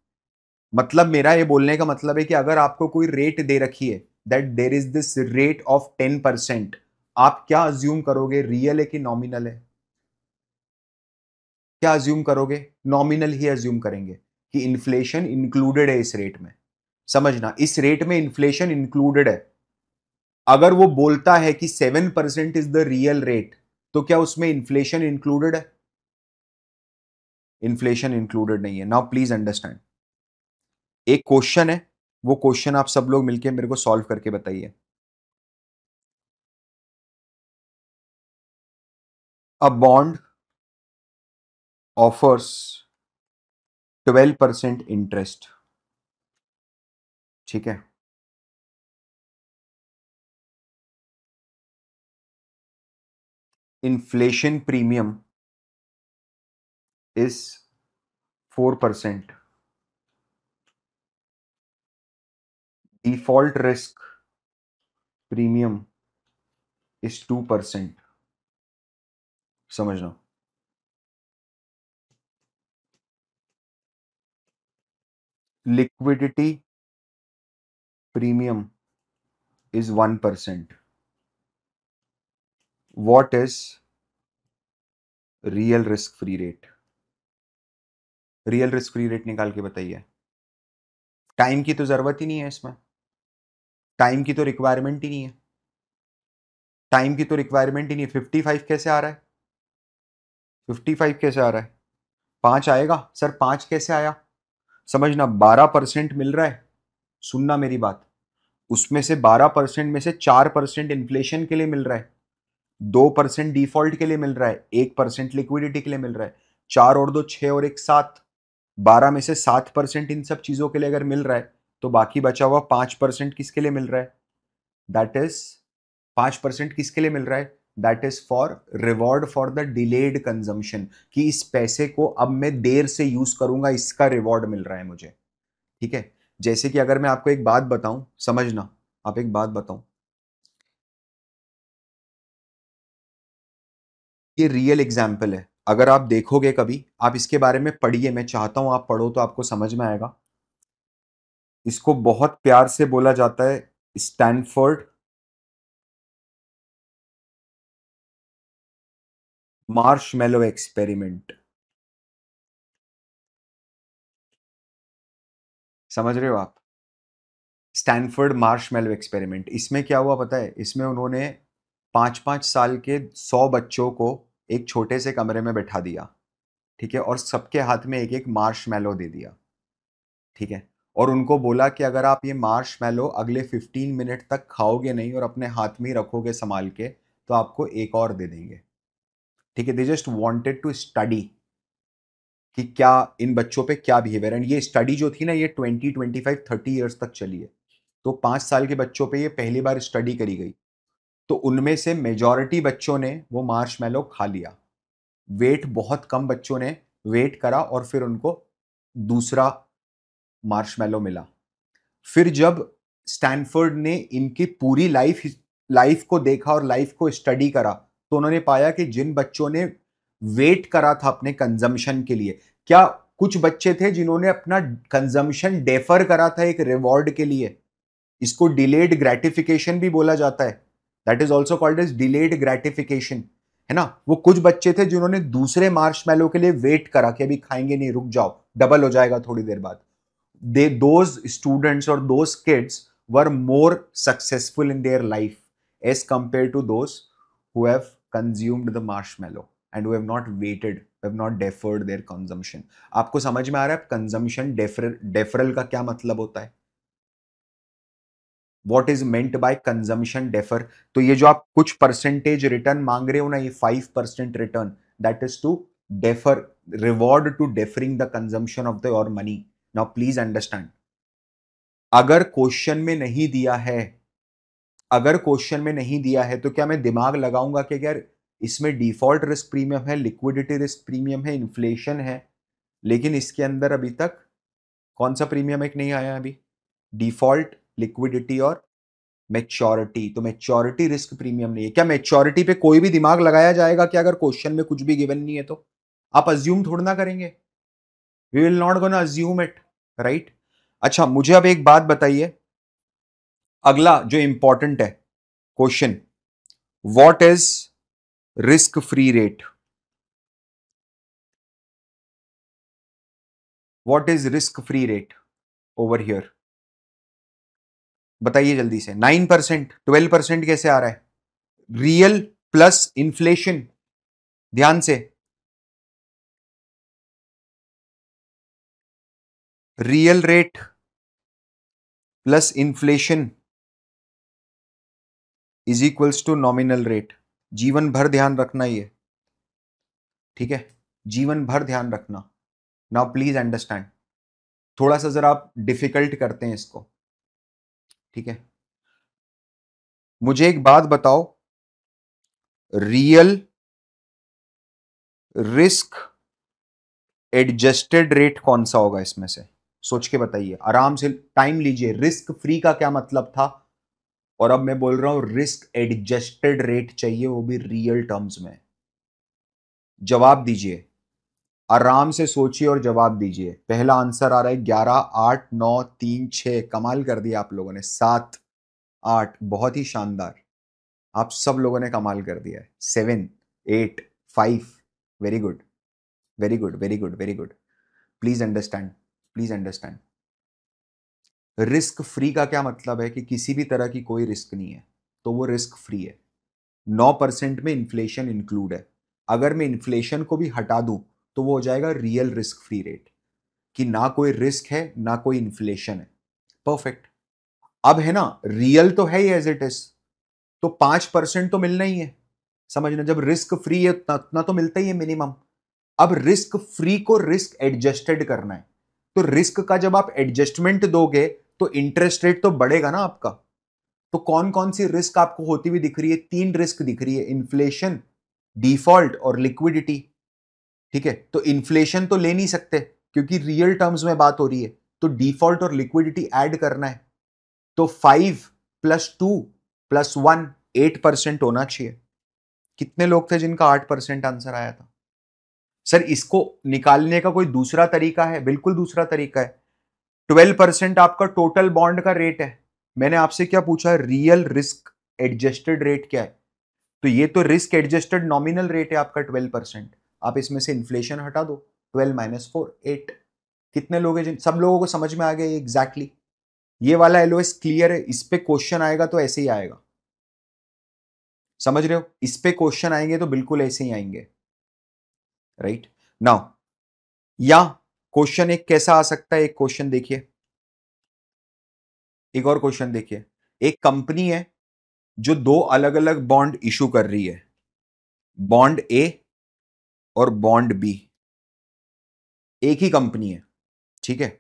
मतलब मेरा ये बोलने का मतलब है कि अगर आपको कोई रेट दे रखी है, that there is this rate of 10%, आप क्या अज्यूम करोगे? रियल है कि नॉमिनल है? क्या अज्यूम करोगे? नॉमिनल ही अज्यूम करेंगे कि इन्फ्लेशन इंक्लूडेड है इस रेट में। समझना, इस रेट में इन्फ्लेशन इंक्लूडेड है। अगर वो बोलता है कि 7% इज द रियल रेट, तो क्या उसमें इन्फ्लेशन इंक्लूडेड है? इन्फ्लेशन इंक्लूडेड नहीं है। नाउ प्लीज अंडरस्टैंड, एक क्वेश्चन है, वो क्वेश्चन आप सब लोग मिलकर मेरे को सॉल्व करके बताइए। अ बॉन्ड ऑफर्स 12% इंटरेस्ट, ठीक है? Inflation premium is 4%, default risk premium is 2%। समझना, liquidity premium is 1%। What is real risk free rate? Real risk free rate निकाल के बताइए। टाइम की तो जरूरत ही नहीं है इसमें, टाइम की तो रिक्वायरमेंट ही नहीं है। टाइम की तो रिक्वायरमेंट ही नहीं है। 55 कैसे आ रहा है? 55 कैसे आ रहा है? 5 आएगा सर, 5 कैसे आया? समझना, 12% मिल रहा है। सुनना मेरी बात, उसमें से 12% में से 4% इन्फ्लेशन के लिए मिल रहा है, 2% डिफॉल्ट के लिए मिल रहा है, 1% लिक्विडिटी के लिए मिल रहा है। 4 और 2 6 और 1 7, 12 में से 7% इन सब चीजों के लिए अगर मिल रहा है, तो बाकी बचा हुआ 5% किसके लिए मिल रहा है? दैट इज 5% किसके लिए मिल रहा है? That is for reward for the delayed consumption, कि इस पैसे को अब मैं देर से यूज करूंगा, इसका रिवॉर्ड मिल रहा है मुझे। ठीक है? जैसे कि अगर मैं आपको एक बात बताऊं, समझना, आप एक बात बताऊं, ये रियल एग्जाम्पल है। अगर आप देखोगे कभी, आप इसके बारे में पढ़िए, मैं चाहता हूं आप पढ़ो तो आपको समझ में आएगा। इसको बहुत प्यार से बोला जाता है स्टैनफोर्ड मार्शमैलो एक्सपेरिमेंट। समझ रहे हो आप? स्टैनफोर्ड मार्शमैलो एक्सपेरिमेंट, इसमें क्या हुआ पता है? इसमें उन्होंने 5 5 साल के 100 बच्चों को एक छोटे से कमरे में बैठा दिया, ठीक है, और सबके हाथ में एक एक मार्शमैलो दे दिया, ठीक है, और उनको बोला कि अगर आप ये मार्शमैलो अगले 15 मिनट तक खाओगे नहीं और अपने हाथ में ही रखोगे संभाल के, तो आपको एक और दे देंगे। ठीक है, they just wanted to study, कि क्या इन बच्चों पे क्या बिहेवियर। एंड ये स्टडी जो थी ना, ये 20, 25, 30 ईयर्स तक चली है। तो 5 साल के बच्चों पे ये पहली बार स्टडी करी गई। तो उनमें से मेजॉरिटी बच्चों ने वो मार्शमैलो खा लिया। वेट बहुत कम बच्चों ने वेट करा और फिर उनको दूसरा मार्शमैलो मिला। फिर जब स्टैनफोर्ड ने इनकी पूरी लाइफ को देखा और लाइफ को स्टडी करा, तो उन्होंने पाया कि जिन बच्चों ने वेट करा था अपने कंजम्पशन के लिए, क्या कुछ बच्चे थे जिन्होंने अपना कंजम्पशन डेफर करा था एक रिवॉर्ड के लिए। इसको डिलेड ग्रेटिफिकेशन भी बोला जाता है। That is also called as delayed gratification, है ना। वो कुछ बच्चे थे जिन्होंने दूसरे मार्शमैलो के लिए वेट करा कि अभी खाएंगे नहीं, रुक जाओ, डबल हो जाएगा थोड़ी देर बाद। those students or those kids were more successful in their life as compared to those who have consumed the marshmallow and who have not waited, have not deferred their consumption. आपको समझ में आ रहा है कंजम्पशन डेफरल का क्या मतलब होता है? What is meant by consumption defer? तो ये जो आप कुछ परसेंटेज रिटर्न मांग रहे हो ना, ये 5% return, that is to defer, reward to deferring the consumption of the your money. Now please understand, अगर क्वेश्चन में नहीं दिया है, अगर क्वेश्चन में नहीं दिया है तो क्या मैं दिमाग लगाऊंगा कि यार इसमें डिफॉल्ट रिस्क प्रीमियम है, लिक्विडिटी रिस्क प्रीमियम है, इन्फ्लेशन है, लेकिन इसके अंदर अभी तक कौन सा प्रीमियम एक नहीं आया अभी? डिफॉल्ट, लिक्विडिटी और मैच्योरिटी। तो मैच्योरिटी रिस्क प्रीमियम नहीं है। क्या मैच्योरिटी पे कोई भी दिमाग लगाया जाएगा कि अगर क्वेश्चन में कुछ भी गिवन नहीं है तो? आप अज्यूम थोड़ा ना करेंगे। We will not gonna assume it, right. अच्छा, मुझे अब एक बात बताइए, अगला जो इंपॉर्टेंट है question, what is risk free rate? What is risk free rate over here? बताइए जल्दी से। 9%, 12% कैसे आ रहा है? रियल प्लस इंफ्लेशन, ध्यान से, real rate plus inflation is equals to nominal rate. जीवन भर ध्यान रखना ये, ठीक है, जीवन भर ध्यान रखना। नाउ प्लीज अंडरस्टैंड, थोड़ा सा जरा आप डिफिकल्ट करते हैं इसको, ठीक है। मुझे एक बात बताओ, रियल रिस्क एडजस्टेड रेट कौन सा होगा इसमें से? सोच के बताइए, आराम से टाइम लीजिए। रिस्क फ्री का क्या मतलब था, और अब मैं बोल रहा हूं रिस्क एडजस्टेड रेट चाहिए, वो भी रियल टर्म्स में। जवाब दीजिए, आराम से सोचिए और जवाब दीजिए। पहला आंसर आ रहा है 11, 8, 9, 3, 6। कमाल कर दिया आप लोगों ने। 7, 8, बहुत ही शानदार। आप सब लोगों ने कमाल कर दिया है। 7, 8, 5, very good, very good, very good, very good. Please understand, please understand, risk free का क्या मतलब है कि किसी भी तरह की कोई रिस्क नहीं है, तो वो रिस्क फ्री है। 9% में इन्फ्लेशन इंक्लूड है। अगर मैं इन्फ्लेशन को भी हटा दूं तो वो हो जाएगा रियल रिस्क फ्री रेट, कि ना कोई रिस्क है ना कोई इन्फ्लेशन है। परफेक्ट। अब है ना, रियल तो है ही एज इट इज, तो 5% तो मिलना ही है। समझना, जब रिस्क फ्री है उतना तो मिलता ही है मिनिमम। अब रिस्क फ्री को रिस्क एडजस्टेड करना है, तो रिस्क का जब आप एडजस्टमेंट दोगे तो इंटरेस्ट रेट तो बढ़ेगा ना आपका। तो कौन कौन सी रिस्क आपको होती हुई दिख रही है? 3 रिस्क दिख रही है, इन्फ्लेशन, डिफॉल्ट और लिक्विडिटी, ठीक है। तो इन्फ्लेशन तो ले नहीं सकते क्योंकि रियल टर्म्स में बात हो रही है, तो डिफॉल्ट और लिक्विडिटी ऐड करना है। तो 5 + 2 + 1, 8% होना चाहिए। कितने लोग थे जिनका 8% आंसर आया था? सर, इसको निकालने का कोई दूसरा तरीका है? बिल्कुल दूसरा तरीका है। 12% आपका टोटल बॉन्ड का रेट है। मैंने आपसे क्या पूछा? रियल रिस्क एडजस्टेड रेट क्या है? तो ये तो रिस्क एडजस्टेड नॉमिनल रेट है आपका 12%। आप इसमें से इन्फ्लेशन हटा दो, 12 - 4, 8। कितने लोग हैं? जिन सब लोगों को समझ में आ गया एग्जैक्टली। ये वाला एलओएस क्लियर है। इस पे क्वेश्चन आएगा तो ऐसे ही आएगा, समझ रहे हो? इस पे क्वेश्चन आएंगे तो बिल्कुल ऐसे ही आएंगे, राइट। नाउ, या क्वेश्चन एक कैसा आ सकता है? एक क्वेश्चन देखिए, एक और क्वेश्चन देखिए। एक कंपनी है जो दो अलग अलग बॉन्ड इशू कर रही है, बॉन्ड ए और बॉन्ड बी। एक ही कंपनी है, ठीक है।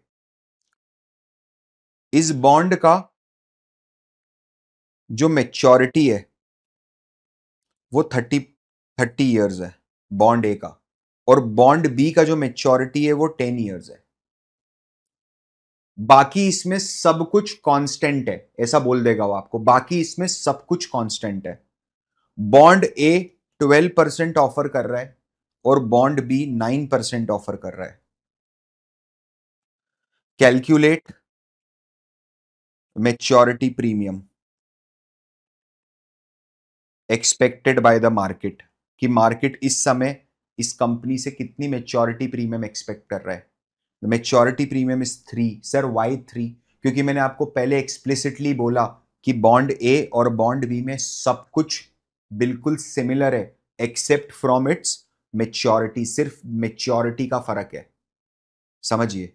इस बॉन्ड का जो मैच्योरिटी है वो 30 ईयर्स है, बॉन्ड ए का। और बॉन्ड बी का जो मैच्योरिटी है वो 10 ईयर्स है। बाकी इसमें सब कुछ कांस्टेंट है, ऐसा बोल देगा वो आपको, बाकी इसमें सब कुछ कांस्टेंट है। बॉन्ड ए 12% ऑफर कर रहा है और बॉन्ड बी 9% ऑफर कर रहा है। Calculate maturity premium expected by the market, कि मार्केट इस समय इस कंपनी से कितनी मैच्योरिटी प्रीमियम एक्सपेक्ट कर रहा है। The maturity premium is 3। Sir why 3? क्योंकि मैंने आपको पहले एक्सप्लिसिटली बोला कि बॉन्ड ए और बॉन्ड बी में सब कुछ बिल्कुल सिमिलर है एक्सेप्ट फ्रॉम इट्स मैच्योरिटी, सिर्फ मैच्योरिटी का फर्क है, समझिए।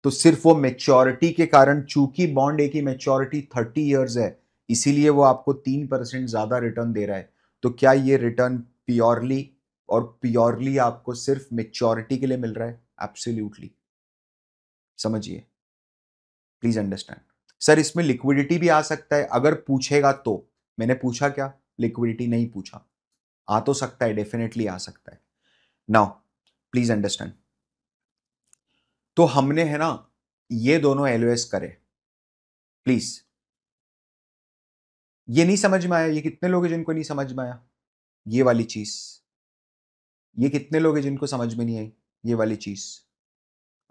तो सिर्फ वो मैच्योरिटी के कारण, चूंकि बॉन्ड ए की मैच्योरिटी 30 ईयर्स है, इसीलिए वो आपको 3% ज्यादा रिटर्न दे रहा है। तो क्या ये रिटर्न प्योरली और प्योरली आपको सिर्फ मैच्योरिटी के लिए मिल रहा है? एब्सोल्युटली, समझिए, प्लीज अंडरस्टैंड। सर इसमें लिक्विडिटी भी आ सकता है अगर पूछेगा तो। मैंने पूछा क्या? लिक्विडिटी नहीं पूछा। आ तो सकता है, डेफिनेटली आ सकता है। Now please understand. तो हमने है ना ये दोनों एलओएस करे, प्लीज। ये नहीं समझ में आया? ये कितने लोग हैं जिनको नहीं समझ में आया ये वाली चीज? ये कितने लोग हैं जिनको समझ में नहीं आई ये वाली चीज?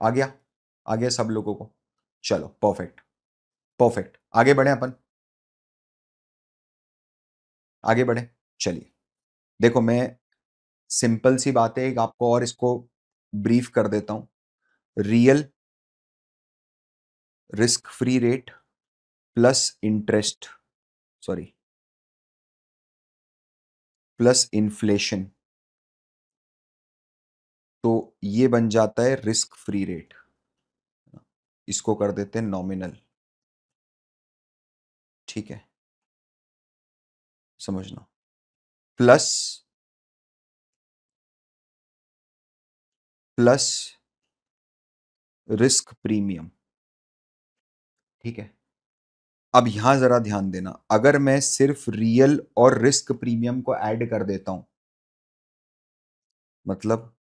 आ गया? आ गया सब लोगों को? चलो परफेक्ट, परफेक्ट। आगे बढ़े अपन, आगे बढ़े। चलिए, देखो मैं सिंपल सी बात है एक आपको और इसको ब्रीफ कर देता हूं। Real risk free rate plus interest, sorry, plus inflation, तो ये बन जाता है रिस्क फ्री रेट। इसको कर देते हैं नॉमिनल, ठीक है, समझना। प्लस प्लस रिस्क प्रीमियम, ठीक है। अब यहां जरा ध्यान देना, अगर मैं सिर्फ रियल और रिस्क प्रीमियम को ऐड कर देता हूं, मतलब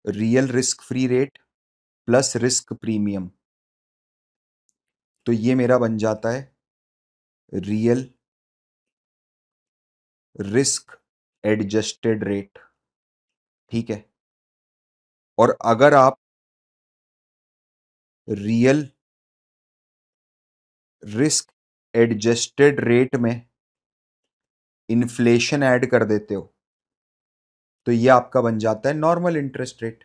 real risk free rate plus risk premium, तो ये मेरा बन जाता है रियल रिस्क एडजस्टेड रेट, ठीक है। और अगर आप रियल रिस्क एडजस्टेड रेट में इन्फ्लेशन ऐड कर देते हो, तो ये आपका बन जाता है नॉर्मल इंटरेस्ट रेट,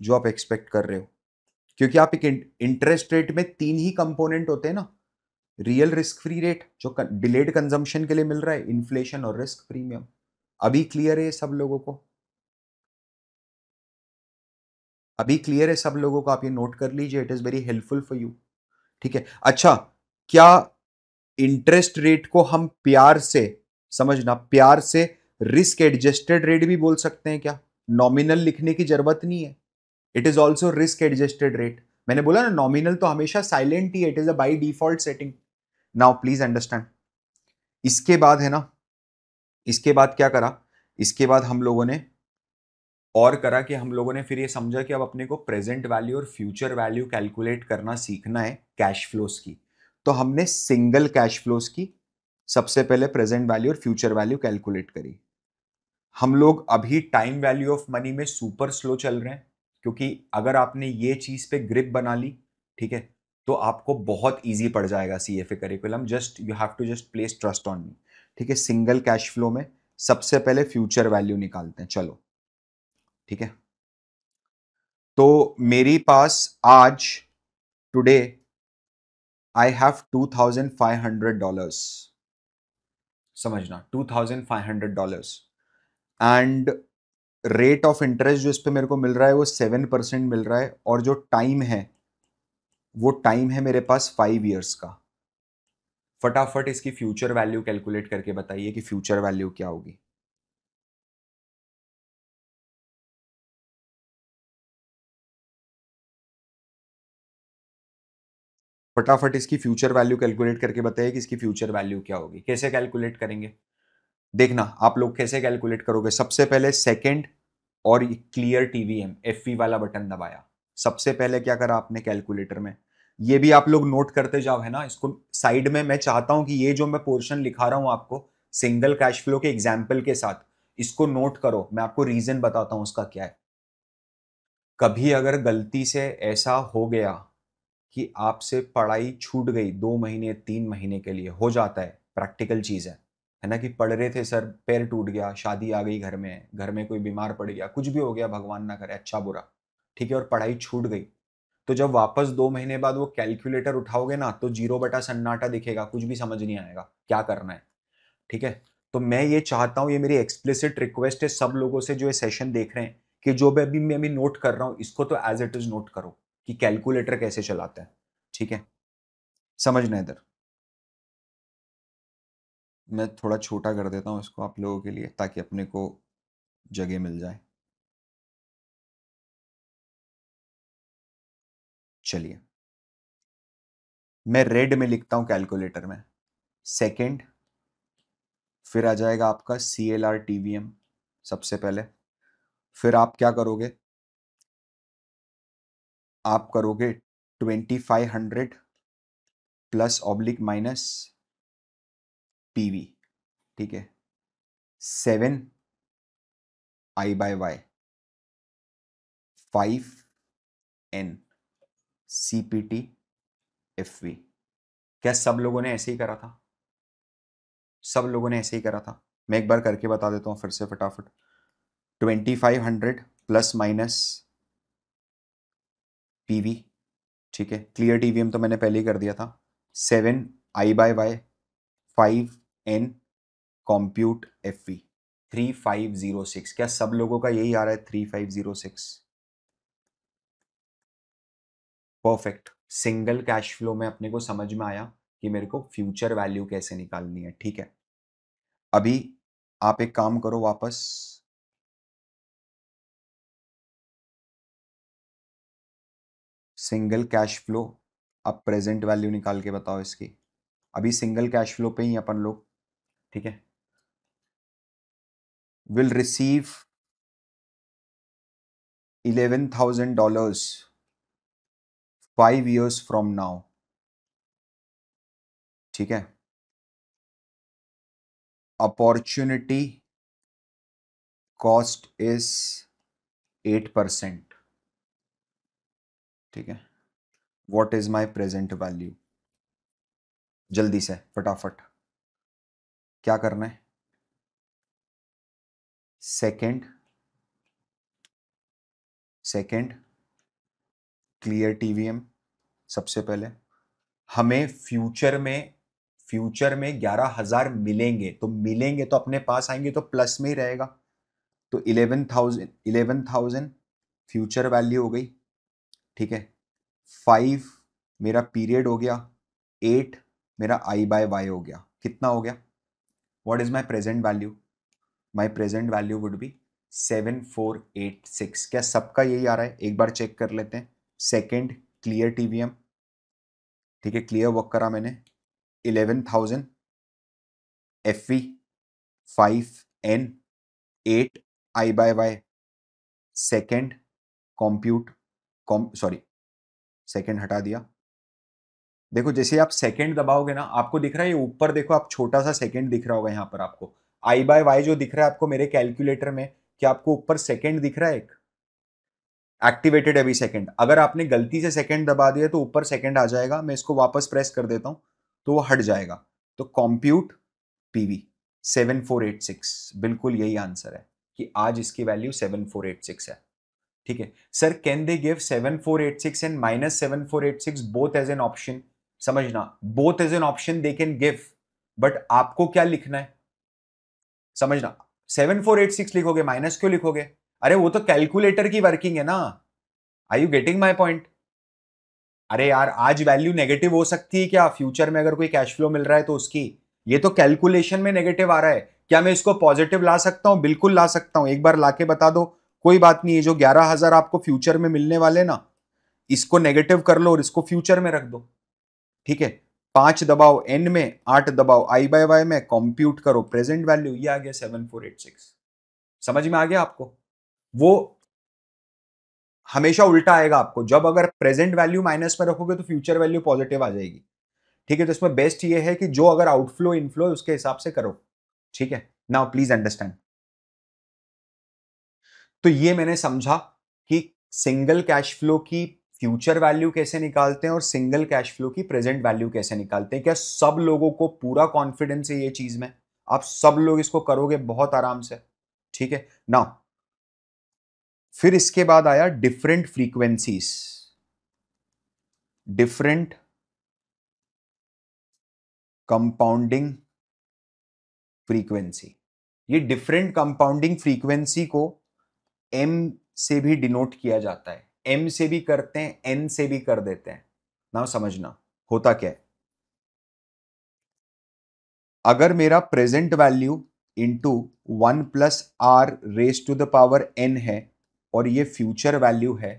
जो आप एक्सपेक्ट कर रहे हो। क्योंकि आप एक इंटरेस्ट रेट में तीन ही कंपोनेंट होते हैं ना, रियल रिस्क फ्री रेट जो डिलेड कंजम्पशन के लिए मिल रहा है, इन्फ्लेशन और रिस्क प्रीमियम। अभी क्लियर है सब लोगों को? अभी क्लियर है सब लोगों को? आप ये नोट कर लीजिए, it is very helpful for you, ठीक है। अच्छा, क्या इंटरेस्ट रेट को हम प्यार से, समझना, प्यार से रिस्क एडजस्टेड रेट भी बोल सकते हैं क्या? नॉमिनल लिखने की जरूरत नहीं है, it is also risk adjusted rate. मैंने बोला ना नॉमिनल तो हमेशा साइलेंट ही है, it is a by default setting. Now please understand. इसके बाद है ना, इसके बाद क्या करा? इसके बाद हम लोगों ने और करा कि हम लोगों ने फिर ये समझा कि अब अपने को प्रेजेंट वैल्यू और फ्यूचर वैल्यू कैलकुलेट करना सीखना है कैश फ्लोस की। तो हमने सिंगल कैश फ्लोस की सबसे पहले प्रेजेंट वैल्यू और फ्यूचर वैल्यू कैलकुलेट करी। हम लोग अभी टाइम वैल्यू ऑफ मनी में सुपर स्लो चल रहे हैं, क्योंकि अगर आपने ये चीज पे ग्रिप बना ली, ठीक है, तो आपको बहुत इजी पड़ जाएगा CFA curriculum. Just you have to just place trust on me, ठीक है। सिंगल कैश फ्लो में सबसे पहले फ्यूचर वैल्यू निकालते हैं, चलो, ठीक है। तो मेरी पास आज, टुडे, आई हैव $2,500, समझना, $2,500। एंड रेट ऑफ इंटरेस्ट जो इस पे मेरे को मिल रहा है वो 7% मिल रहा है, और जो टाइम है वो टाइम है मेरे पास 5 ईयर्स का। फटाफट इसकी फ्यूचर वैल्यू कैलकुलेट करके बताइए कि फ्यूचर वैल्यू क्या होगी। फटाफट इसकी फ्यूचर वैल्यू कैलकुलेट करके बताइए कि इसकी फ्यूचर वैल्यू क्या होगी। कैसे कैलकुलेट करेंगे? देखना आप लोग कैसे कैलकुलेट करोगे। सबसे पहले सेकंड और क्लियर टीवीएम एफवी वाला बटन दबाया। सबसे पहले क्या करा आपने कैलकुलेटर में, ये भी आप लोग नोट करते जाओ, है ना। इसको साइड में मैं चाहता हूं कि ये जो मैं पोर्शन लिखा रहा हूं आपको सिंगल कैश फ्लो के एग्जाम्पल के साथ, इसको नोट करो। मैं आपको रीजन बताता हूं उसका क्या है। कभी अगर गलती से ऐसा हो गया कि आपसे पढ़ाई छूट गई 2 महीने 3 महीने के लिए, हो जाता है, प्रैक्टिकल चीज है ना। कि पढ़ रहे थे सर, पैर टूट गया, शादी आ गई, घर में कोई बीमार पड़ गया, कुछ भी हो गया, भगवान ना करे, अच्छा बुरा, ठीक है, और पढ़ाई छूट गई, तो जब वापस 2 महीने बाद वो कैलकुलेटर उठाओगे ना, तो जीरो बटा सन्नाटा दिखेगा, कुछ भी समझ नहीं आएगा क्या करना है, ठीक है। तो मैं ये चाहता हूं, ये मेरी एक्सप्लिसिट रिक्वेस्ट है सब लोगों से जो ये सेशन देख रहे हैं, कि जो मैं अभी नोट कर रहा हूं इसको तो एज इट इज नोट करो कि कैलकुलेटर कैसे चलाता है, ठीक है। समझना इधर, मैं थोड़ा छोटा कर देता हूँ इसको आप लोगों के लिए ताकि अपने को जगह मिल जाए। चलिए, मैं रेड में लिखता हूँ कैलकुलेटर में सेकंड, फिर आ जाएगा आपका CLR TVM सबसे पहले। फिर आप क्या करोगे, आप करोगे 2500 प्लस ऑब्लिक माइनस PV, ठीक है। 7I/Y, 5N CPT/FV। क्या सब लोगों ने ऐसे ही करा था? सब लोगों ने ऐसे ही करा था। मैं एक बार करके बता देता हूँ फिर से फटाफट। 2500 प्लस माइनस PV, ठीक है। क्लियर TVM तो मैंने पहले ही कर दिया था। 7I/Y, 5N compute FV, 3506। क्या सब लोगों का यही आ रहा है 3506? परफेक्ट। सिंगल कैश फ्लो में अपने को समझ में आया कि मेरे को फ्यूचर वैल्यू कैसे निकालनी है, ठीक है। अभी आप एक काम करो, वापस सिंगल कैश फ्लो, अब प्रेजेंट वैल्यू निकाल के बताओ इसकी। अभी सिंगल कैश फ्लो पे ही अपन लोग, ठीक है। Will receive $11,000 5 years from now, ठीक है। अपॉर्चुनिटी कॉस्ट इज 8%, ठीक है। What is my present value? जल्दी से फटाफट क्या करना है। सेकंड, सेकंड क्लियर TVM सबसे पहले। हमें फ्यूचर में 11,000 मिलेंगे, तो मिलेंगे तो अपने पास आएंगे तो प्लस में ही रहेगा। तो 11,000 फ्यूचर वैल्यू हो गई, ठीक है। 5 मेरा पीरियड हो गया, 8 मेरा I/Y हो गया। कितना हो गया? What is my present value? My present value would be 7486। क्या सबका यही आ रहा है? एक बार चेक कर लेते हैं। सेकेंड क्लियर TVM, ठीक है, क्लियर वर्क करा मैंने। 11,000 FV, 5N, 8I/Y। Second compute, sorry, second हटा दिया। देखो जैसे आप सेकेंड दबाओगे ना, आपको दिख रहा है ये ऊपर, देखो आप छोटा सा सेकेंड दिख रहा होगा यहाँ पर आपको। I/Y जो दिख रहा है आपको मेरे कैलकुलेटर में, क्या आपको ऊपर सेकेंड दिख रहा है? एक एक्टिवेटेड है अभी सेकेंड। अगर आपने गलती से सेकेंड दबा दिया तो ऊपर सेकेंड आ जाएगा। मैं इसको वापस प्रेस कर देता हूं तो वो हट जाएगा। तो कॉम्प्यूट PV 7486, बिल्कुल यही आंसर है कि आज इसकी वैल्यू 7486 है, ठीक है। Sir can they give 7486 and -7486 both as an option? समझना, both as an option they can give, but आपको क्या लिखना है समझना। 7486 लिखोगे, माइनस क्यों लिखोगे? अरे वो तो कैलकुलेटर की वर्किंग है ना। Are you getting my point? अरे यार, आज वैल्यू नेगेटिव हो सकती है क्या? फ्यूचर में अगर कोई कैश फ्लो मिल रहा है तो उसकी, ये तो कैलकुलेशन में नेगेटिव आ रहा है। क्या मैं इसको पॉजिटिव ला सकता हूं? बिल्कुल ला सकता हूं। एक बार लाके बता दो, कोई बात नहीं है। जो 11,000 आपको फ्यूचर में मिलने वाले ना, इसको नेगेटिव कर लो और इसको फ्यूचर में रख दो। ठीक है, 5 दबाओ n में, 8 दबाओ i बाय y में, कंप्यूट करो प्रेजेंट वैल्यू, ये आ गया 7486। समझ में आ गया आपको? वो हमेशा उल्टा आएगा आपको, जब अगर प्रेजेंट वैल्यू माइनस में रखोगे तो फ्यूचर वैल्यू पॉजिटिव आ जाएगी। ठीक है, तो इसमें बेस्ट ये है कि जो अगर आउटफ्लो इनफ्लो उसके हिसाब से करो। ठीक है, नाउ प्लीज अंडरस्टैंड। तो ये मैंने समझा कि सिंगल कैश फ्लो की फ्यूचर वैल्यू कैसे निकालते हैं और सिंगल कैश फ्लो की प्रेजेंट वैल्यू कैसे निकालते हैं। क्या सब लोगों को पूरा कॉन्फिडेंस है ये चीज में? आप सब लोग इसको करोगे बहुत आराम से। ठीक है, नाउ फिर इसके बाद आया different frequencies, different compounding frequency. ये डिफरेंट कंपाउंडिंग फ्रीक्वेंसी को एम से भी डिनोट किया जाता है, एम से भी करते हैं, एन से भी कर देते हैं। ना समझना होता क्या है, अगर मेरा प्रेजेंट वैल्यू इंटू 1 + r⁻n है और ये फ्यूचर वैल्यू है,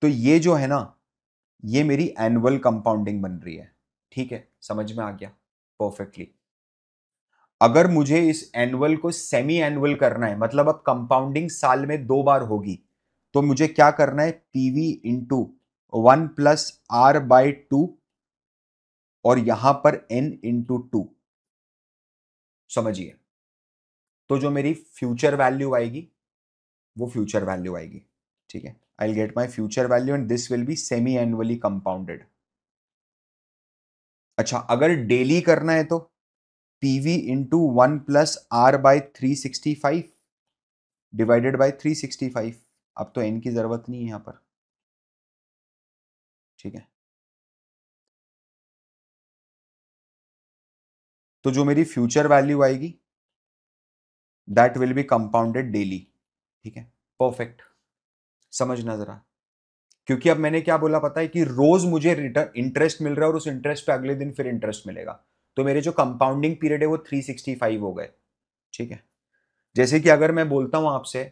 तो ये जो है ना, ये मेरी एनुअल कंपाउंडिंग बन रही है। ठीक है, समझ में आ गया परफेक्टली। अगर मुझे इस एनुअल को सेमी एनुअल करना है, मतलब अब कंपाउंडिंग साल में 2 बार होगी, तो मुझे क्या करना है, पीवी इंटू 1 + r/2 और यहां पर n इंटू 2। समझिए, तो जो मेरी फ्यूचर वैल्यू आएगी वो फ्यूचर वैल्यू आएगी। ठीक है, I will get my future value and this will be semi annually compounded. अच्छा, अगर डेली करना है तो PV into 1 + r/365 divided by 365। अब तो n की जरूरत नहीं है यहां पर। ठीक है, तो जो मेरी फ्यूचर वैल्यू आएगी that will be compounded daily. ठीक है, परफेक्ट। समझना जरा, क्योंकि अब मैंने क्या बोला पता है कि रोज मुझे रिटर्न इंटरेस्ट मिल रहा है और उस इंटरेस्ट पे अगले दिन फिर इंटरेस्ट मिलेगा, तो मेरे जो कंपाउंडिंग पीरियड है वो 365 हो गए। ठीक है, जैसे कि अगर मैं बोलता हूं आपसे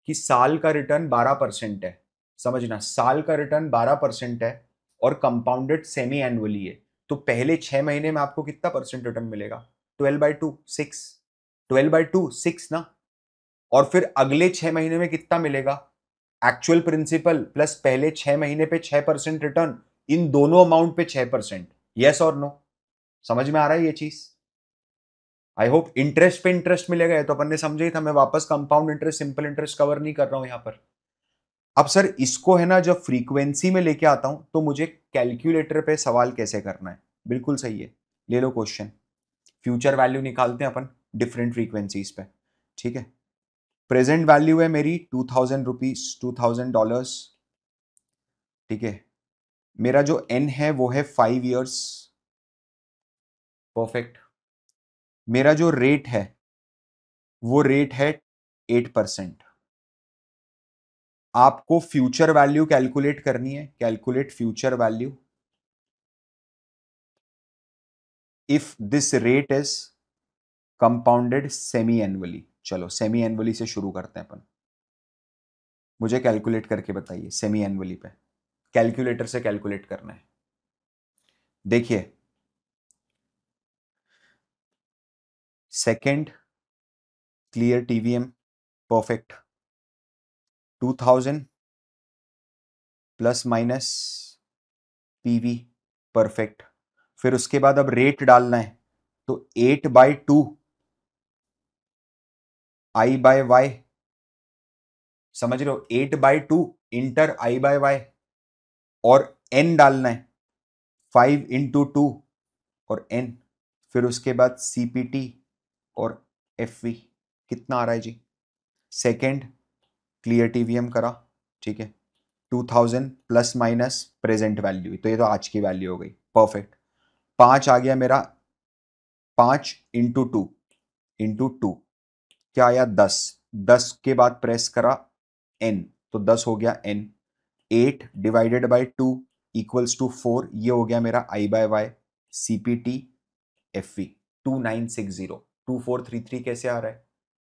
कि साल का रिटर्न 12% है, समझना साल का रिटर्न 12% है और कंपाउंडेड सेमी एनुअली है, तो पहले 6 महीने में आपको कितना परसेंट रिटर्न मिलेगा? 12/2 6, 12/2 6 ना। और फिर अगले 6 महीने में कितना मिलेगा? एक्चुअल प्रिंसिपल प्लस पहले 6 महीने पे 6% रिटर्न, इन दोनों अमाउंट पे 6%। यस और नो? समझ में आ रहा है ये चीज? आई होप इंटरेस्ट पे इंटरेस्ट मिलेगा, तो अपन ने समझे ही था, मैं वापस compound interest simple interest cover नहीं कर रहा हूं यहां पर। अब सर इसको है ना, जब फ्रीक्वेंसी में लेके आता हूं तो मुझे कैलकुलेटर पे सवाल कैसे करना है? बिल्कुल सही है, ले लो क्वेश्चन। फ्यूचर वैल्यू निकालते हैं अपन डिफरेंट फ्रीक्वेंसीज पे। ठीक है, प्रेजेंट वैल्यू है मेरी ₹2000, $2000। ठीक है, मेरा जो एन है वो है 5 years। परफेक्ट। मेरा जो रेट है वो रेट है 8%। आपको फ्यूचर वैल्यू कैलकुलेट करनी है, calculate future value if this rate is compounded semi annually. चलो सेमी एनुअली से शुरू करते हैं अपन। मुझे कैलकुलेट करके बताइए सेमी एनुअली पे, कैलकुलेटर से कैलकुलेट करना है। देखिए, second clear TVM perfect, 2000 plus minus PV perfect. फिर उसके बाद अब रेट डालना है, तो 8/2 I/Y। समझ रहे हो? 8/2 इंटर I/Y और n डालना है, 5 × 2 और n। फिर उसके बाद CPT और FV कितना आ रहा है जी? सेकेंड क्लियर टीवीएम करा। ठीक है, 2000 प्लस माइनस प्रेजेंट वैल्यू, तो ये तो आज की वैल्यू हो गई। परफेक्ट, 5 आ गया मेरा, 5 × 2 क्या आया? 10। 10 के बाद प्रेस करा n, तो 10 हो गया n। 8/2 इक्वल्स टू 4, ये हो गया मेरा I/Y। CPT FV 2960। 2433 कैसे आ रहा है?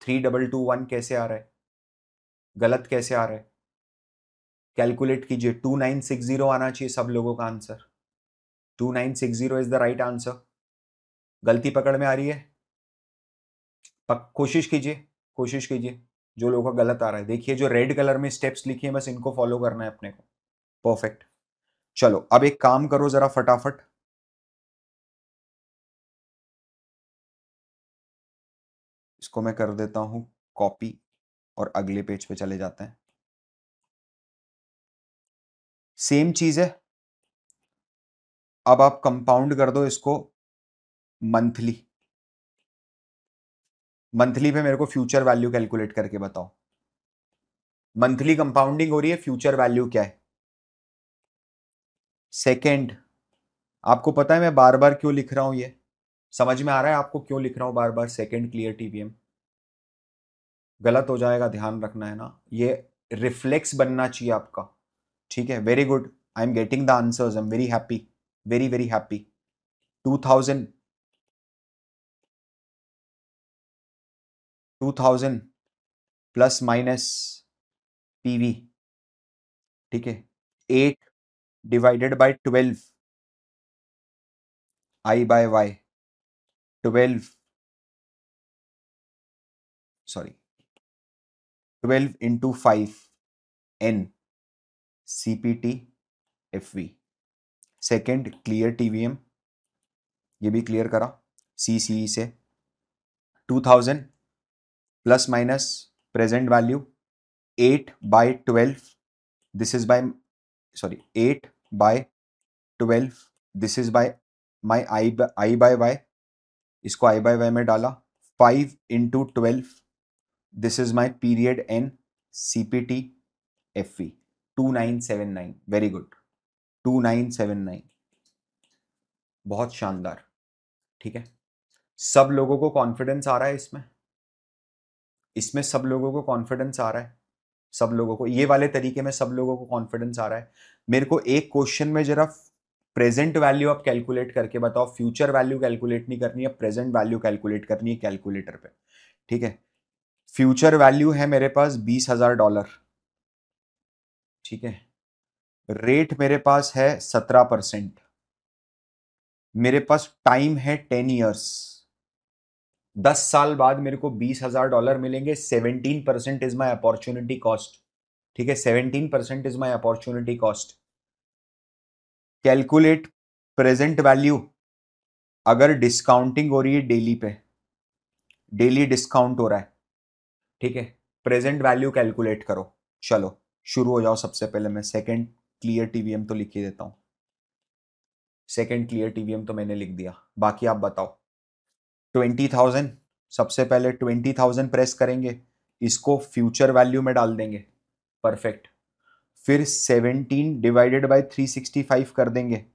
3221 कैसे आ रहा है? गलत कैसे आ रहा है? कैलकुलेट कीजिए, 2960 आना चाहिए सब लोगों का answer. 2960 is the right answer. गलती पकड़ में आ रही है? कोशिश कीजिए, कोशिश कीजिए। जो लोगों का गलत आ रहा है, देखिए जो रेड कलर में स्टेप्स लिखी है बस इनको फॉलो करना है अपने को। परफेक्ट। चलो अब एक काम करो जरा फटाफट, इसको मैं कर देता हूं कॉपी और अगले पेज पे चले जाते हैं। सेम चीज है, अब आप कंपाउंड कर दो इसको मंथली। मंथली पे मेरे को फ्यूचर वैल्यू कैलकुलेट करके बताओ। मंथली कंपाउंडिंग हो रही है, फ्यूचर वैल्यू क्या है? सेकेंड। आपको पता है मैं बार बार क्यों लिख रहा हूं, ये समझ में आ रहा है आपको क्यों लिख रहा हूं बार बार सेकेंड क्लियर टीवीएम? गलत हो जाएगा, ध्यान रखना है ना, ये रिफ्लेक्स बनना चाहिए आपका। ठीक है, very good, I am getting the answers, I am very happy, very very happy. 2000 2000 plus minus PV, ठीक है, 8 divided by 12 I by Y, 12 sorry 12 into 5 N CPT FV. Second clear TVM, ये भी clear करा CCE से। 2000 plus minus present value 8 by 12, this is by sorry 8 by 12, this is by my I by Y, इसको I by Y में डाला। 5 into 12, this is my period N CPT F V. 2979, very good, 2979, बहुत शानदार। ठीक है, सब लोगों को कॉन्फिडेंस आ रहा है इसमें, इसमें सब लोगों को कॉन्फिडेंस आ रहा है, सब लोगों को ये वाले तरीके में सब लोगों को कॉन्फिडेंस आ रहा है। मेरे को एक क्वेश्चन में जरा प्रेजेंट वैल्यू आप कैलकुलेट करके बताओ, फ्यूचर वैल्यू कैलकुलेट नहीं करनी है, प्रेजेंट वैल्यू कैलकुलेट करनी है कैलकुलेटर पे। ठीक है, फ्यूचर वैल्यू है मेरे पास $20,000। ठीक है, रेट मेरे पास है 17%, मेरे पास टाइम है 10 ईयर्स, 10 साल बाद मेरे को $20,000 मिलेंगे। 17% इज माई अपॉर्चुनिटी कॉस्ट। ठीक है, 17% is my opportunity cost. Calculate present value, अगर डिस्काउंटिंग हो रही है डेली पे, डेली डिस्काउंट हो रहा है, ठीक है, प्रेजेंट वैल्यू कैलकुलेट करो। चलो शुरू हो जाओ। सबसे पहले मैं सेकंड क्लियर टीवीएम तो लिख ही देता हूं, सेकंड क्लियर टीवीएम तो मैंने लिख दिया, बाकी आप बताओ। 20,000, सबसे पहले 20,000 प्रेस करेंगे, इसको फ्यूचर वैल्यू में डाल देंगे, परफेक्ट। फिर 17 डिवाइडेड बाय 365 कर देंगे,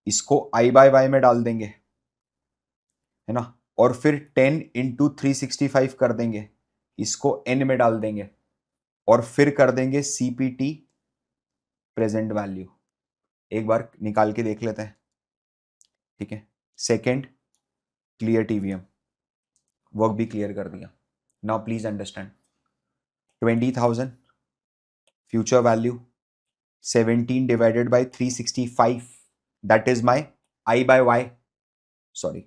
इसको आई बाय वाई में डाल देंगे, है ना, और फिर 10 इंटू 365 कर देंगे, इसको एन में डाल देंगे, और फिर कर देंगे सीपीटी प्रेजेंट वैल्यू। एक बार निकाल के देख लेते हैं। ठीक है, सेकंड क्लियर टीवीएम, वर्क भी क्लियर कर दिया। Now please understand, 20,000 future value, 17 divided by 365, that is my I by Y, sorry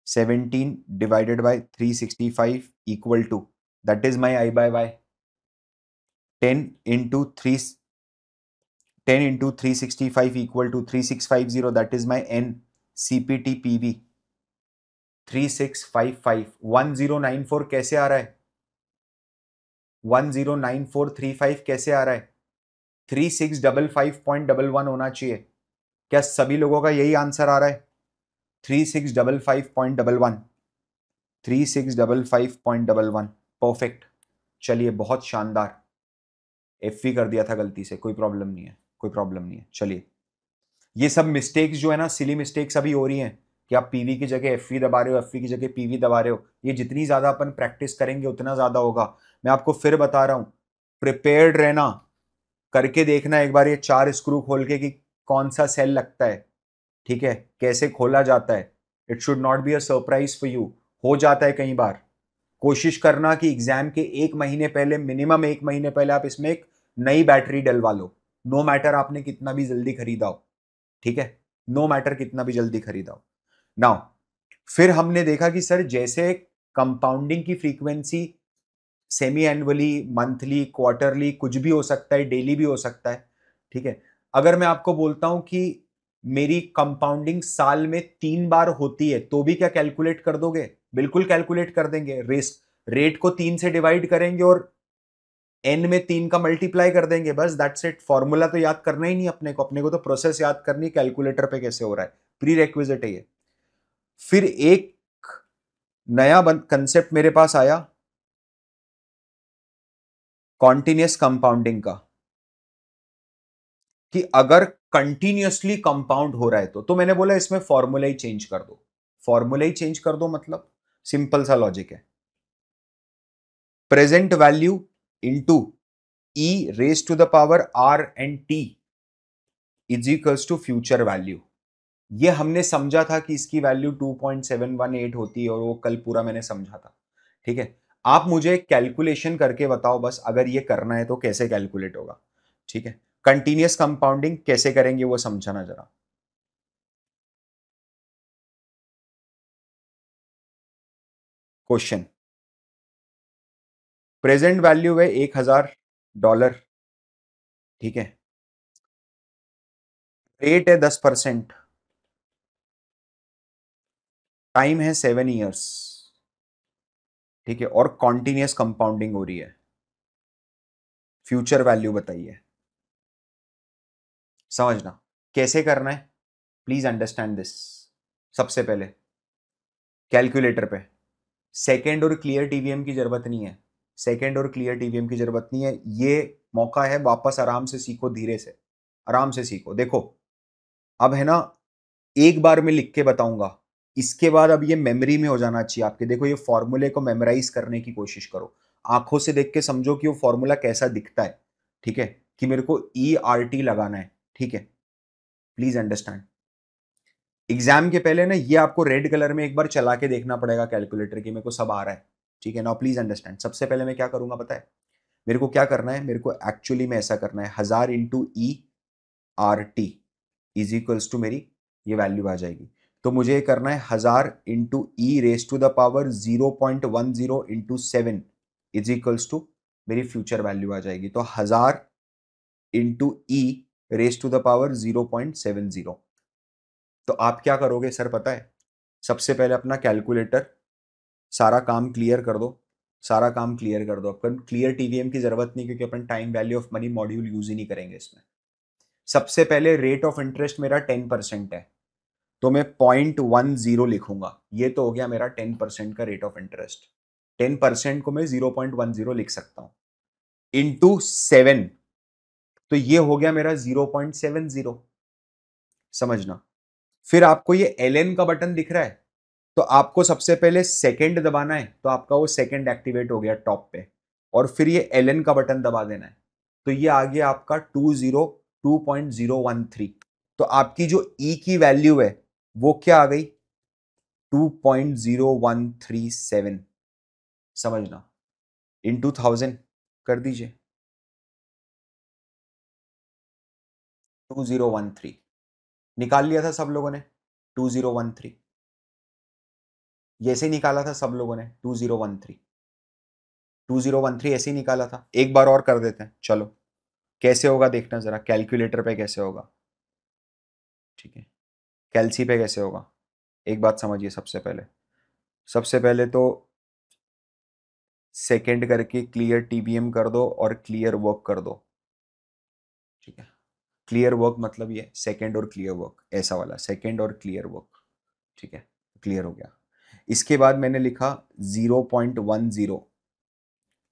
17 divided by 365 equal to, that is my I by y, 10 into 3 10 into 365 equal to 3650, that is my n CPT PV 3655। 1094 कैसे आ रहा है, 109435 कैसे आ रहा है, 3655.11 होना चाहिए। क्या सभी लोगों का यही आंसर आ रहा है? 3655.11, 3655.11, परफेक्ट। चलिए बहुत शानदार, एफ कर दिया था गलती से, कोई प्रॉब्लम नहीं है, कोई प्रॉब्लम नहीं है। चलिए, ये सब मिस्टेक्स जो है ना, सिली मिस्टेक्स अभी हो रही हैं कि आप पीवी की जगह एफ दबा रहे हो, एफ की जगह पीवी दबा रहे हो। ये जितनी ज्यादा अपन प्रैक्टिस करेंगे उतना ज्यादा होगा। मैं आपको फिर बता रहा हूं, प्रिपेयर्ड रहना, करके देखना एक बार ये 4 स्क्रू खोल के कि कौन सा सेल लगता है, ठीक है, कैसे खोला जाता है। It should not be a surprise for you, हो जाता है कई बार। कोशिश करना कि एग्जाम के 1 महीने पहले, मिनिमम 1 महीने पहले आप इसमें एक नई बैटरी डलवा लो, नो मैटर आपने कितना भी जल्दी खरीदा हो। ठीक है, नो मैटर कितना भी जल्दी खरीदा हो। नाउ फिर हमने देखा कि सर जैसे कंपाउंडिंग की frequency semi annually, monthly, quarterly कुछ भी हो सकता है, डेली भी हो सकता है, ठीक है। अगर मैं आपको बोलता हूं कि मेरी कंपाउंडिंग साल में 3 बार होती है तो भी क्या कैलकुलेट कर दोगे? बिल्कुल कैलकुलेट कर देंगे। रेट को 3 से डिवाइड करेंगे और एन में 3 का मल्टीप्लाई कर देंगे, बस दैट्स इट। फॉर्मूला तो याद करना ही नहीं अपने को तो प्रोसेस याद करनी, कैलकुलेटर पे कैसे हो रहा है, प्री रेक्विजिट है ये। फिर एक नया कंसेप्ट मेरे पास आया कॉन्टिन्यूस कंपाउंडिंग का, कि अगर कंटिन्यूअसली कंपाउंड हो रहा है तो मैंने बोला इसमें फॉर्मूला ही चेंज कर दो। फॉर्मूला ही चेंज कर दो मतलब सिंपल सा लॉजिक है, present value into E raise to the power R and T is equals to future value. ये हमने समझा था कि इसकी वैल्यू 2.718 होती है और वो कल पूरा मैंने समझा था, ठीक है। आप मुझे कैलकुलेशन करके बताओ बस, अगर ये करना है तो कैसे कैलकुलेट होगा, ठीक है। कंटिन्यूअस कंपाउंडिंग कैसे करेंगे वो समझाना जरा। क्वेश्चन, प्रेजेंट वैल्यू है $1000, ठीक है। रेट है 10%, टाइम है 7 ईयर्स, ठीक है, और कॉन्टिन्यूअस कंपाउंडिंग हो रही है। फ्यूचर वैल्यू बताइए, समझना कैसे करना है, प्लीज अंडरस्टैंड दिस। सबसे पहले कैलकुलेटर पे सेकेंड और क्लियर टीवीएम की जरूरत नहीं है, सेकेंड और क्लियर टीवीएम की जरूरत नहीं है। ये मौका है, वापस आराम से सीखो, धीरे से आराम से सीखो। देखो अब है ना, एक बार मैं लिख के बताऊंगा, इसके बाद अब ये मेमोरी में हो जाना चाहिए आपके। देखो ये फॉर्मूले को मेमोराइज करने की कोशिश करो, आंखों से देख के समझो कि वो फॉर्मूला कैसा दिखता है, ठीक है, कि मेरे को ERT लगाना है, ठीक है। प्लीज अंडरस्टैंड, एग्जाम के पहले ना ये आपको रेड कलर में एक बार चला के देखना पड़ेगा कैलकुलेटर की, मेरे को सब आ रहा है, ठीक है। नाउ प्लीज अंडरस्टैंड, सबसे पहले मैं क्या करूंगा पता है मेरे को क्या करना है? मेरे को एक्चुअली में ऐसा करना है, 1000 into ERT is equals to मेरी ये वैल्यू आ जाएगी। तो मुझे ये करना है 1000 into E raise to the power 0.10 into 7 is equals to मेरी फ्यूचर वैल्यू आ जाएगी। तो 1000 into E raise to the power 0.70। तो आप क्या करोगे सर पता है? सबसे पहले अपना कैलकुलेटर सारा काम क्लियर कर दो, सारा काम क्लियर कर दो। अपन क्लियर टीवीएम की जरूरत नहीं, क्योंकि अपन time value of money module use ही नहीं करेंगे इसमें। सबसे पहले रेट ऑफ इंटरेस्ट मेरा 10% है, तो मैं 0.10 लिखूंगा। ये तो हो गया मेरा 10% का रेट ऑफ इंटरेस्ट। 10% को मैं 0.10 लिख सकता हूं, इंटू 7, तो ये हो गया मेरा 0.70। समझना, फिर आपको ये LN का बटन दिख रहा है, तो आपको सबसे पहले सेकंड दबाना है, तो आपका वो सेकंड एक्टिवेट हो गया टॉप पे, और फिर ये LN का बटन दबा देना है, तो ये आ गया आपका 2.013। तो आपकी जो E की वैल्यू है वो क्या आ गई? 2.0137। समझना, इंटू 1000 कर दीजिए, 2013 निकाल लिया था सब लोगों ने। 2013 ये ऐसे ही निकाला था सब लोगों ने, 2013 ऐसे ही निकाला था। एक बार और कर देते हैं, चलो कैसे होगा देखना जरा, कैलकुलेटर पे कैसे होगा, ठीक है, कैलसी पे कैसे होगा। एक बात समझिए, सबसे पहले तो सेकंड करके क्लियर टीबीएम कर दो और क्लियर वर्क कर दो, ठीक है। क्लियर वर्क मतलब ये सेकंड और क्लियर वर्क, ऐसा वाला सेकंड और क्लियर वर्क, ठीक है। क्लियर हो गया। इसके बाद मैंने लिखा 0.10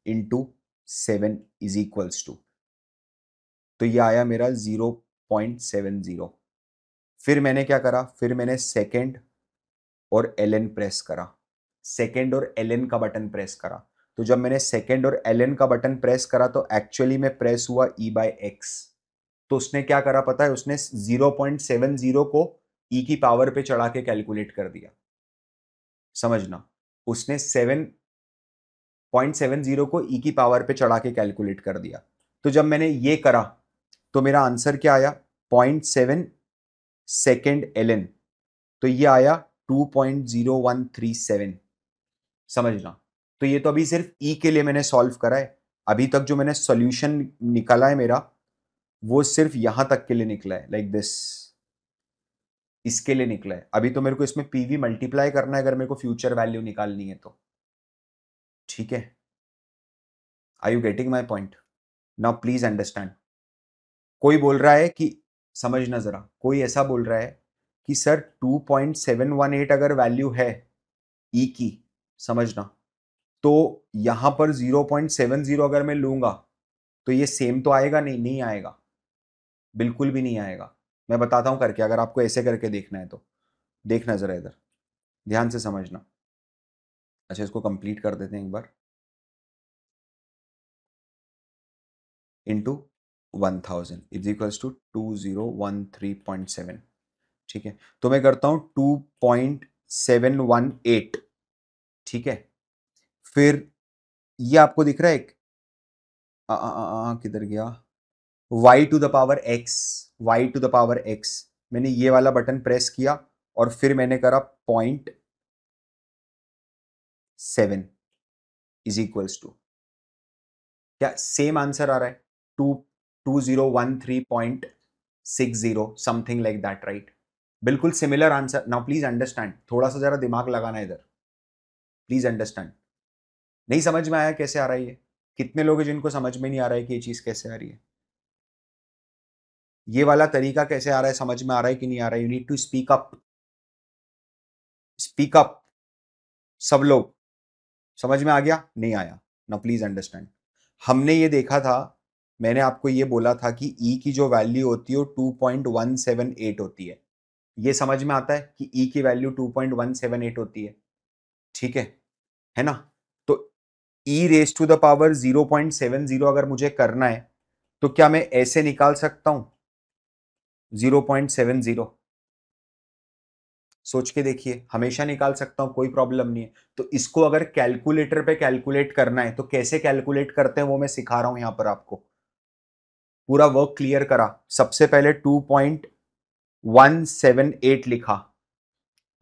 इंटू 7 इज इक्वल्स टू, तो ये आया मेरा 0.70। फिर मैंने क्या करा? फिर मैंने सेकंड और LN प्रेस करा, सेकंड और LN का बटन प्रेस करा। तो जब मैंने सेकंड और LN का बटन प्रेस करा तो एक्चुअली में प्रेस हुआ E/X। तो उसने क्या करा पता है? उसने 0.70 को E की पावर पे चढ़ा के कैलकुलेट कर दिया। समझना, उसने 7.70 को E की पावर पे चढ़ा के कैलकुलेट कर दिया। तो जब मैंने ये करा तो मेरा आंसर क्या आया? 0.7 सेकेंड ln, तो ये आया 2.0137, समझना। तो ये तो अभी सिर्फ ई के लिए मैंने सॉल्व करा है। अभी तक जो मैंने सॉल्यूशन निकाला है मेरा, वो सिर्फ यहां तक के लिए निकला है, लाइक दिस, इसके लिए निकला है। अभी तो मेरे को इसमें पीवी मल्टीप्लाई करना है अगर मेरे को फ्यूचर वैल्यू निकालनी है तो। ठीक है, are you getting my point? Now please understand. कोई बोल रहा है कि, समझना जरा, कोई ऐसा बोल रहा है कि सर 2.718 अगर वैल्यू है ई की, समझना, तो यहां पर 0.70 अगर मैं लूंगा तो ये सेम तो आएगा? नहीं, नहीं आएगा, बिल्कुल भी नहीं आएगा। मैं बताता हूं करके, अगर आपको ऐसे करके देखना है तो देखना जरा इधर, ध्यान से समझना। अच्छा, इसको कंप्लीट कर देते हैं एक बार। Into 1000 is equals to 2013.7। ठीक है, तो मैं करता हूं 2.718। ठीक है, फिर ये आपको दिख रहा है एक, किधर गया, y to the power x, y to the power x। मैंने ये वाला बटन प्रेस किया और फिर मैंने करा 0.7 इज इक्वल्स टू, क्या सेम आंसर आ रहा है? 2013.60 समथिंग लाइक दैट, राइट? बिल्कुल similar answer. Now please understand, थोड़ा सा जरा दिमाग लगाना इधर, प्लीज अंडरस्टैंड। नहीं समझ में आया कैसे आ रहा है ये? कितने लोग हैं जिनको समझ में नहीं आ रहा है कि ये चीज कैसे आ रही है? ये वाला तरीका कैसे आ रहा है, समझ में आ रहा है कि नहीं आ रहा है? You need to speak up, speak up, सब लोग। समझ में आ गया? नहीं आया? ना प्लीज अंडरस्टैंड। हमने ये देखा था, मैंने आपको ये बोला था कि ई की जो वैल्यू होती है वो 2.178 होती है। ये समझ में आता है कि ई की वैल्यू 2.178 होती है, ठीक है ना? तो ई रेस टू द पावर 0.70 अगर मुझे करना है तो क्या मैं ऐसे निकाल सकता हूं 0.70? सोच के देखिए, हमेशा निकाल सकता हूं, कोई प्रॉब्लम नहीं है। तो इसको अगर कैलकुलेटर पे कैलकुलेट करना है तो कैसे कैलकुलेट करते हैं वो मैं सिखा रहा हूं यहां पर आपको। पूरा वर्क क्लियर करा। सबसे पहले 2.178 लिखा,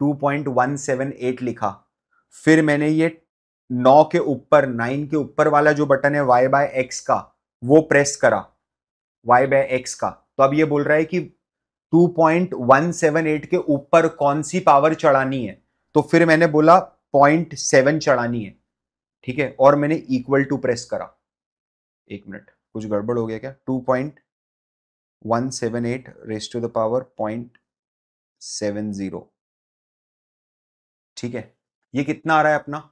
2.178 लिखा। फिर मैंने ये 9 के ऊपर, 9 के ऊपर वाला जो बटन है y बाय एक्स का, वो प्रेस करा, y बाय एक्स का। तो अब ये बोल रहा है कि 2.178 के ऊपर कौन सी पावर चढ़ानी है? तो फिर मैंने बोला 0.7 चढ़ानी है, ठीक है, और मैंने इक्वल टू प्रेस करा। एक मिनट, कुछ गड़बड़ हो गया क्या? 2.178 रेस टू द पावर 0.70, ठीक है। ये कितना आ रहा है अपना?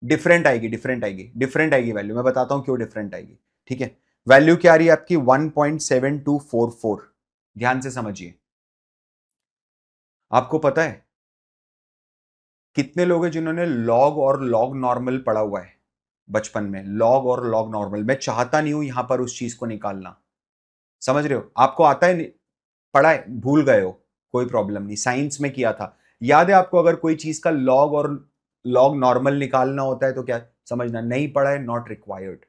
डिफरेंट आएगी, डिफरेंट आएगी, डिफरेंट आएगी वैल्यू। मैं बताता हूं क्यों डिफरेंट आएगी, ठीक है। वैल्यू क्या आ रही है आपकी? 1.7244। ध्यान से समझिए। आपको पता है कितने लोग हैं जिन्होंने लॉग और लॉग नॉर्मल पढ़ा हुआ है बचपन में? लॉग और लॉग नॉर्मल। मैं चाहता नहीं हूं यहां पर उस चीज को निकालना, समझ रहे हो? आपको आता है, पढ़ा है, भूल गए हो, कोई प्रॉब्लम नहीं, साइंस में किया था, याद है आपको? अगर कोई चीज का लॉग और लॉग नॉर्मल निकालना होता है तो क्या समझना? नहीं पढ़ा है, नॉट रिक्वायर्ड।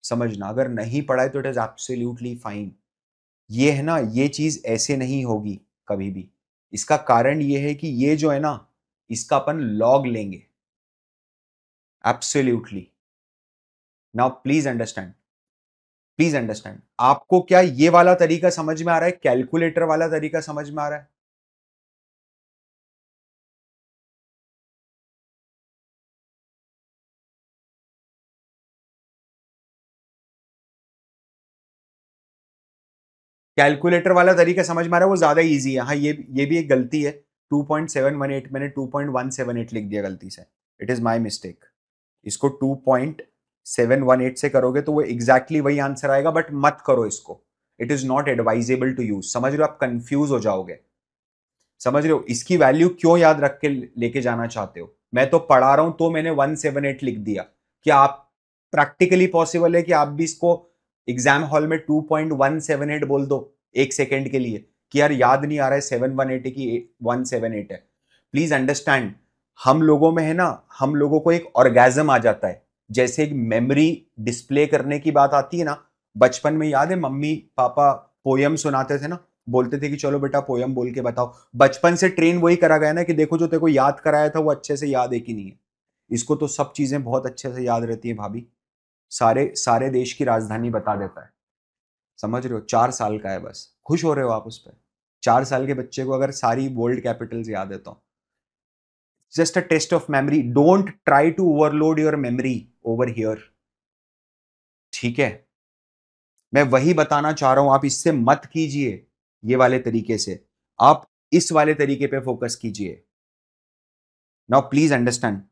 समझना, अगर नहीं पढ़ा है तो इट इज एब्सोल्युटली फाइन। ये है ना, ये चीज ऐसे नहीं होगी कभी भी। इसका कारण ये है कि ये जो है ना, इसका अपन लॉग लेंगे, absolutely. Now please understand, please understand. आपको क्या ये वाला तरीका समझ में आ रहा है? कैलकुलेटर वाला तरीका समझ में आ रहा है? कैलकुलेटर वाला तरीका समझ में आ रहा है, वो ज्यादा इजी है। हाँ, ये भी एक गलती है। 2.718 मैंने 2.178 लिख दिया गलती से, इट इज माय मिस्टेक। इसको 2.718 से करोगे तो वो एग्जैक्टली वही आंसर आएगा, बट मत करो इसको, it is not advisable to use. समझ रहे हो? आप कंफ्यूज हो जाओगे। समझ रहे हो? इसकी वैल्यू क्यों याद रख के लेके जाना चाहते हो? मैं तो पढ़ा रहा हूं तो मैंने 178 लिख दिया। क्या आप, प्रैक्टिकली पॉसिबल है कि आप भी इसको एग्जाम हॉल में 2.178 बोल दो एक सेकेंड के लिए कि यार याद नहीं आ रहा है 718 की 178 है? प्लीज अंडरस्टैंड, हम लोगों में है ना, हम लोगों को एक ऑर्गेजम आ जाता है। जैसे एक मेमोरी डिस्प्ले करने की बात आती है ना, बचपन में याद है मम्मी पापा पोयम सुनाते थे ना, बोलते थे कि चलो बेटा पोयम बोल के बताओ। बचपन से ट्रेन वही करा गया ना कि देखो जो तेरे को याद कराया था वो अच्छे से याद है कि नहीं है। इसको तो सब चीजें बहुत अच्छे से याद रहती है भाभी। सारे सारे देश की राजधानी बता देता है। समझ रहे हो? 4 साल का है बस, खुश हो रहे हो आप उस पर? 4 साल के बच्चे को अगर सारी वर्ल्ड कैपिटल्स याद है तो just a test of memory. Don't try to overload your memory over here. ठीक है? मैं वही बताना चाह रहा हूं, आप इससे मत कीजिए ये वाले तरीके से, आप इस वाले तरीके पे फोकस कीजिए। Now please understand,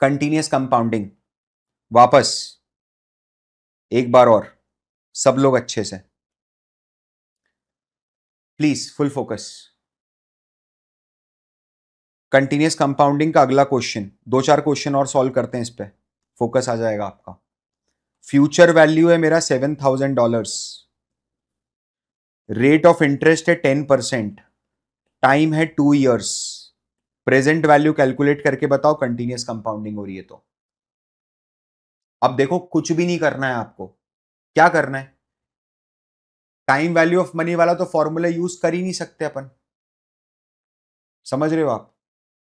continuous compounding, वापस एक बार और, सब लोग अच्छे से please full focus. Continuous compounding का अगला क्वेश्चन, 2-4 क्वेश्चन और सॉल्व करते हैं, इस पे फोकस आ जाएगा आपका। फ्यूचर वैल्यू है मेरा $7,000, रेट ऑफ इंटरेस्ट है 10%, टाइम है 2 years, प्रेजेंट वैल्यू कैलकुलेट करके बताओ कंटिन्यूअस कंपाउंडिंग हो रही है तो। अब देखो कुछ भी नहीं करना है आपको, क्या करना है, टाइम वैल्यू ऑफ मनी वाला तो फॉर्मूला यूज कर ही नहीं सकते अपन। समझ रहे हो आप?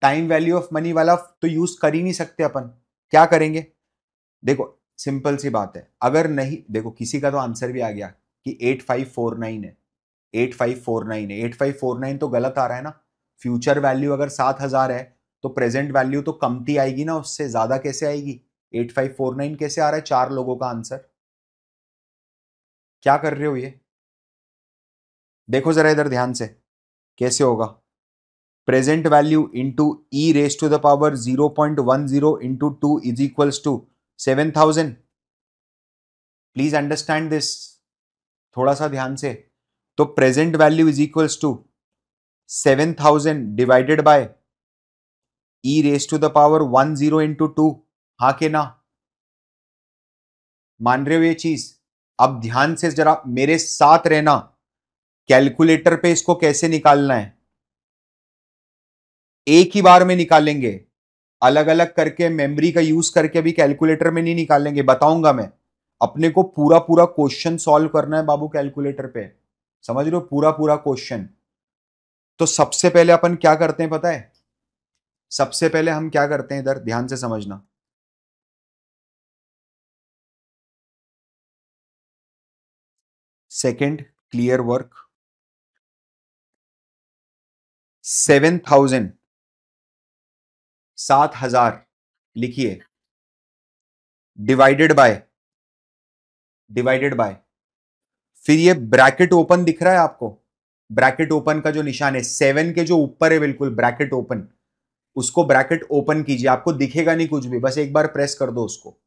टाइम वैल्यू ऑफ मनी वाला तो यूज कर ही नहीं सकते अपन। क्या करेंगे? देखो सिंपल सी बात है, अगर नहीं, देखो किसी का तो आंसर भी आ गया कि 8549 है। 8549 है, 8549 तो गलत आ रहा है ना। फ्यूचर वैल्यू अगर 7,000 है तो प्रेजेंट वैल्यू तो कमती आएगी ना, उससे ज्यादा कैसे आएगी? 8549 कैसे आ रहा है 4 लोगों का आंसर? क्या कर रहे हो ये? देखो जरा इधर ध्यान से, कैसे होगा? Present value into E raise to the power 0.10 into 2 is equals to 7,000। Please understand this, थोड़ा सा ध्यान से। तो present value is equals to 7,000 divided by E raise to the power 10 into 2। हाँ के ना? मान रहे हो ये चीज? अब ध्यान से जरा मेरे साथ रहना, कैलकुलेटर पे इसको कैसे निकालना है, एक ही बार में निकालेंगे, अलग अलग करके मेमोरी का यूज करके भी कैलकुलेटर में नहीं निकालेंगे, बताऊंगा मैं। अपने को पूरा पूरा क्वेश्चन सॉल्व करना है बाबू कैलकुलेटर पे। समझ रहे हो? पूरा पूरा क्वेश्चन। तो सबसे पहले अपन क्या करते हैं पता है? सबसे पहले हम क्या करते हैं, इधर ध्यान से समझना। सेकंड क्लियर वर्क, 7,000, 7,000 लिखिए, डिवाइडेड बाय, डिवाइडेड बाय, फिर ये ब्रैकेट ओपन दिख रहा है आपको? ब्रैकेट ओपन का जो निशान है 7 के जो ऊपर है बिल्कुल ब्रैकेट ओपन, उसको ब्रैकेट ओपन कीजिए, आपको दिखेगा नहीं कुछ भी, बस एक बार प्रेस कर दो उसको।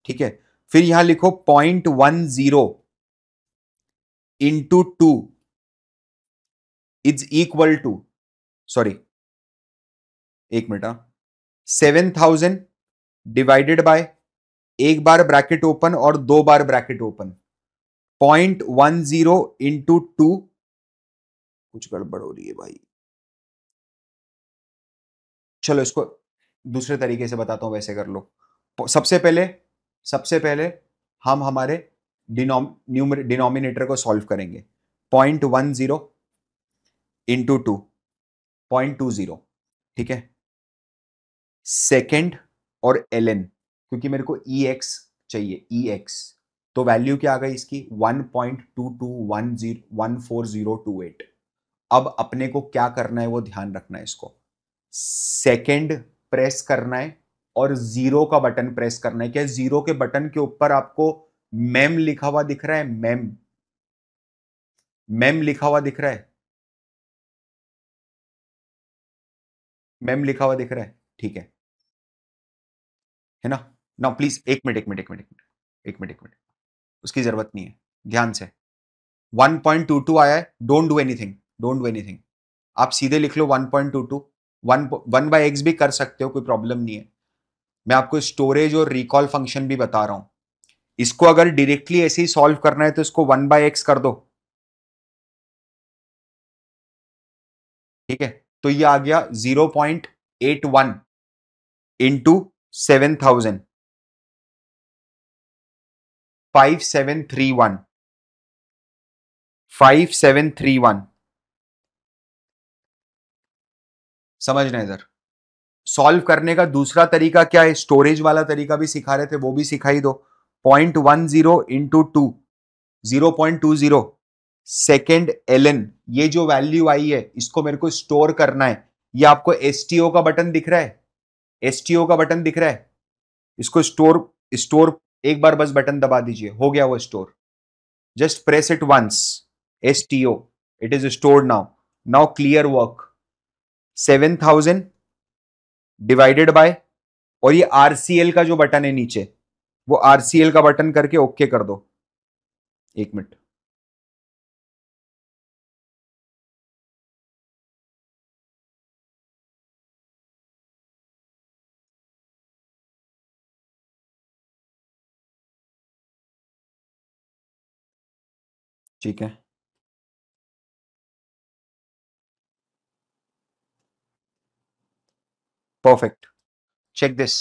ठीक है? फिर यहां लिखो 0.10 into 2 is equal to, sorry एक मिनट, 7,000 डिवाइडेड बाय, एक बार ब्रैकेट ओपन और 2 बार ब्रैकेट ओपन, 0.10 इंटू 2। कुछ गड़बड़ हो रही है भाई, चलो इसको दूसरे तरीके से बताता हूं, वैसे कर लो। सबसे पहले हम हमारे डिनोमिनेटर को सॉल्व करेंगे। 0.10 इंटू 2, 0.20। ठीक है? सेकेंड और ln, क्योंकि मेरे को EX चाहिए, EX, तो वैल्यू क्या आ गई इसकी? 1.22101408। अब अपने को क्या करना है वो ध्यान रखना है, इसको सेकेंड प्रेस करना है और जीरो का बटन प्रेस करना है। क्या जीरो के बटन के ऊपर आपको मेम लिखा हुआ दिख रहा है? मेम, मेम लिखा हुआ दिख रहा है? मेम लिखा हुआ दिख रहा है? ठीक है ना? ना प्लीज एक मिनट, एक मिनट, एक मिनट, एक मिनट, एक मिनट, एक मिनट, उसकी जरूरत नहीं है, ध्यान से। 1.22 आया है, don't do anything, don't do anything, आप सीधे लिख लो 1.22। वन बाय एक्स भी कर सकते हो, कोई प्रॉब्लम नहीं है। मैं आपको स्टोरेज और रिकॉल फंक्शन भी बता रहा हूं। इसको अगर डायरेक्टली ऐसे ही सॉल्व करना है तो इसको 1/x कर दो। ठीक है? तो ये आ गया 0.81 इंटू 7,000, 5731। 5731। समझना इधर, सॉल्व करने का दूसरा तरीका क्या है, स्टोरेज वाला तरीका भी सिखा रहे थे, वो भी सिखाई दो। 0.10 इंटू 2, 0.20 सेकेंड एलन, ये जो वैल्यू आई है इसको मेरे को स्टोर करना है। ये आपको एसटीओ का बटन दिख रहा है, एसटीओ का बटन दिख रहा है, इसको स्टोर, स्टोर एक बार बस बटन दबा दीजिए, हो गया वो store. Just press it once, STO, it is stored now. Now clear work. 7000 divided by, और ये आरसीएल का जो बटन है नीचे, वो आरसीएल का बटन करके ओके कर दो। एक मिनट, ठीक है, perfect. Check this,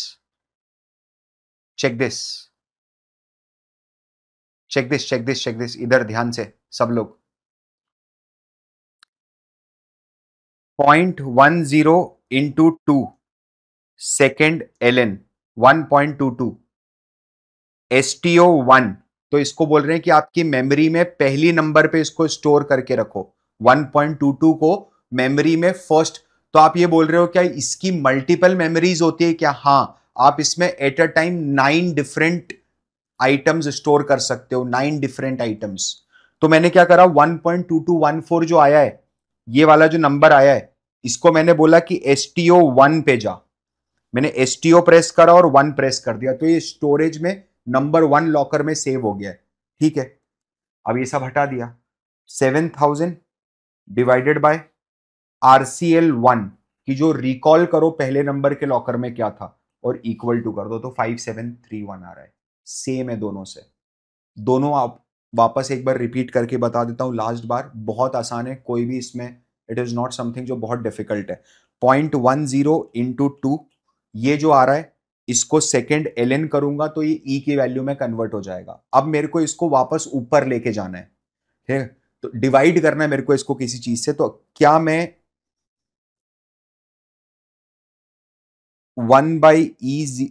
check this, check this, check this, check this, इधर ध्यान से सब लोग। 0.10 इंटू 2 सेकेंड एलएन, 1.22 एसटीओ 1। तो इसको बोल रहे हैं कि आपकी मेमोरी में पहली नंबर पे इसको स्टोर करके रखो, 1.22 को मेमोरी में फर्स्ट। तो आप ये बोल रहे हो क्या इसकी मल्टीपल मेमोरीज होती है क्या? हाँ, आप इसमें at a time 9 different items store कर सकते हो, 9 डिफरेंट आइटम्स। तो मैंने क्या करा, 1.2214 जो आया है, ये वाला जो नंबर आया है, इसको मैंने बोला कि एसटीओ 1 पे जा। मैंने एसटीओ प्रेस करा और 1 प्रेस कर दिया, तो ये स्टोरेज में नंबर 1 लॉकर में सेव हो गया है। ठीक है, अब ये सब हटा दिया। 7000 डिवाइडेड बाय आरसीएल 1 की जो रिकॉल करो पहले नंबर के लॉकर में क्या था, और इक्वल टू कर दो, तो 5731 आ रहा है। सेम है दोनों से। दोनों आप वापस एक बार रिपीट करके बता देता हूं लास्ट बार, बहुत आसान है, कोई भी इसमें इट इज नॉट समथिंग जो बहुत डिफिकल्ट है। 0.10 इंटू 2, ये जो आ रहा है इसको सेकेंड एलएन करूंगा तो ये ई की वैल्यू में कन्वर्ट हो जाएगा। अब मेरे को इसको वापस ऊपर लेके जाना है, ठीक है, तो डिवाइड करना है मेरे को इसको किसी चीज से। तो क्या मैं 1/e,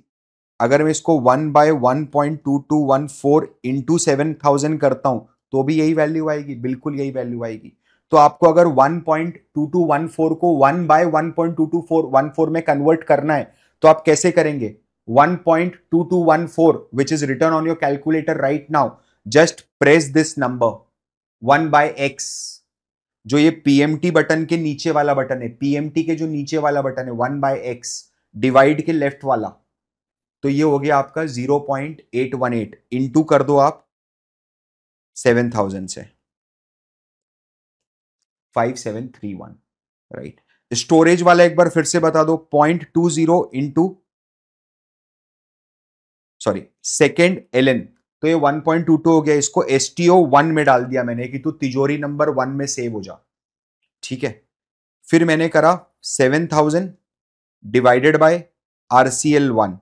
अगर मैं इसको 1/1.2214 इंटू 7000 करता हूं तो भी यही वैल्यू आएगी, बिल्कुल यही वैल्यू आएगी। तो आपको अगर 1.2214 को 1/1.2214 में कन्वर्ट करना है तो आप कैसे करेंगे? 1.2214 which is return on your calculator right now, just press this number 1/x, जो ये पीएमटी बटन के नीचे वाला बटन है, पीएमटी के जो नीचे वाला बटन है 1/x, डिवाइड के लेफ्ट वाला, तो ये हो गया आपका 0.818 इंटू कर दो आप 7000 से, 5731, राइट। स्टोरेज वाला एक बार फिर से बता दो, 0.20 इंटू, सॉरी, सेकेंड एलएन, तो ये 1.22 हो गया, इसको एसटीओ 1 में डाल दिया मैंने कि तू तिजोरी नंबर 1 में सेव हो जा। ठीक है, फिर मैंने करा 7000 डिवाइडेड बाय आरसीएल 1,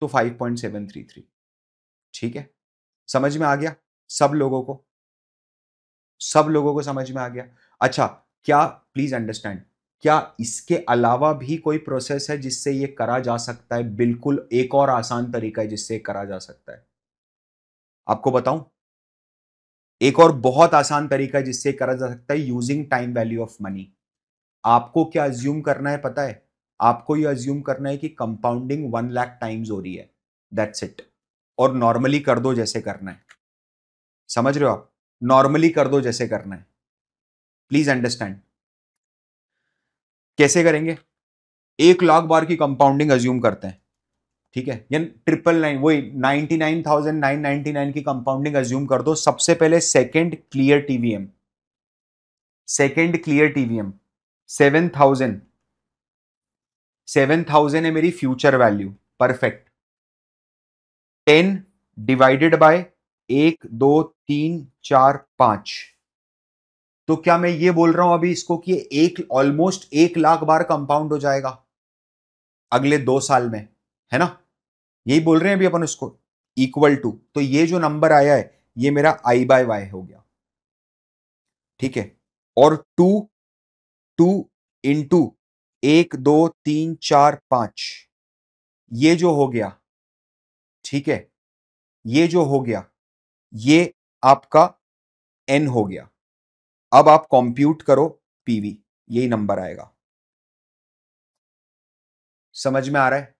तो 5.733। ठीक है, समझ में आ गया सब लोगों को? सब लोगों को समझ में आ गया? अच्छा, क्या प्लीज अंडरस्टैंड, क्या इसके अलावा भी कोई प्रोसेस है जिससे ये करा जा सकता है? बिल्कुल, एक और आसान तरीका है जिससे करा जा सकता है, आपको बताऊं? एक और बहुत आसान तरीका है जिससे करा जा सकता है, using time value of money. आपको क्या अज्यूम करना है पता है? आपको यह अज्यूम करना है कि कंपाउंडिंग 1 लाख टाइम्स हो रही है, दैट्स इट। और नॉर्मली कर दो जैसे करना है, समझ रहे हो आप? नॉर्मली कर दो जैसे करना है, प्लीज अंडरस्टैंड। कैसे करेंगे? 1 लाख बार की कंपाउंडिंग अज्यूम करते हैं, ठीक है, या 999, वही 99,999 की कंपाउंडिंग अज्यूम कर दो। सबसे पहले second clear TVM, second clear TVM 7000, 7000 है मेरी future value, perfect. 10 divided by 1 2 3 4 5, तो क्या मैं ये बोल रहा हूं अभी इसको कि एक ऑलमोस्ट 1 लाख बार कंपाउंड हो जाएगा अगले 2 साल में, है ना? यही बोल रहे हैं अभी अपन उसको, इक्वल टू, तो ये जो नंबर आया है ये मेरा I बाय Y हो गया, ठीक है। और टू इंटू 1 2 3 4 5, ये जो हो गया, ठीक है, ये जो हो गया, ये आपका n हो गया। अब आप कंप्यूट करो पीवी, यही नंबर आएगा। समझ में आ रहा है?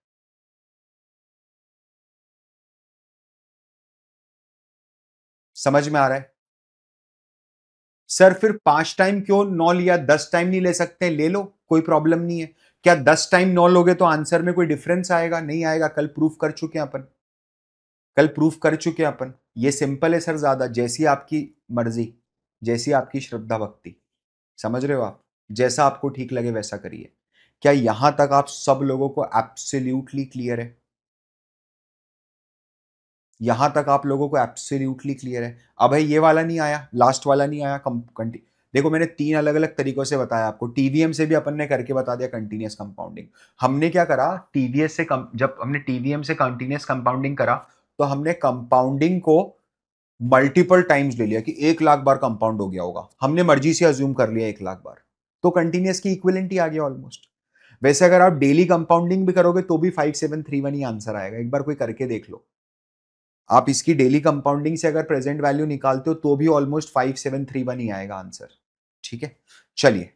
समझ में आ रहा है? सर फिर 5 टाइम क्यों 9 लिया, 10 टाइम नहीं ले सकते? ले लो, कोई प्रॉब्लम नहीं है। क्या 10 टाइम 9 लोगे तो आंसर में कोई डिफरेंस आएगा? नहीं आएगा। कल प्रूफ कर चुके हैं अपन, कल प्रूफ कर चुके हैं अपन। ये सिंपल है सर, ज्यादा जैसी आपकी मर्जी, जैसी आपकी श्रद्धा भक्ति। समझ रहे हो आप? जैसा आपको ठीक लगे वैसा करिए। क्या यहां तक आप सब लोगों को एब्सोल्युटली क्लियर है? यहां तक आप लोगों को एब्सोल्युटली क्लियर है? अब भाई ये वाला नहीं आया, लास्ट वाला नहीं आया, देखो मैंने 3 अलग अलग तरीकों से बताया आपको। टीवीएम से भी अपन ने करके बता दिया कंटीन्यूअस कंपाउंडिंग। हमने क्या करा, टीवीएस से जब हमने टीवीएम से कंटीन्यूअस कंपाउंडिंग करा, तो हमने कंपाउंडिंग को मल्टीपल टाइम्स ले लिया कि 1 लाख बार कंपाउंड हो गया होगा। हमने मर्जी से अज्यूम कर लिया 1 लाख बार, तो कंटीन्यूअस की इक्विवेलेंट ही आ गया ऑलमोस्ट। वैसे अगर आप डेली कंपाउंडिंग भी करोगे तो भी 5731 ही आंसर आएगा। एक बार कोई करके देख लो। आप इसकी डेली कंपाउंडिंग से अगर प्रेजेंट वैल्यू निकालते हो तो भी ऑलमोस्ट 5731 ही आएगा आंसर। ठीक है, चलिए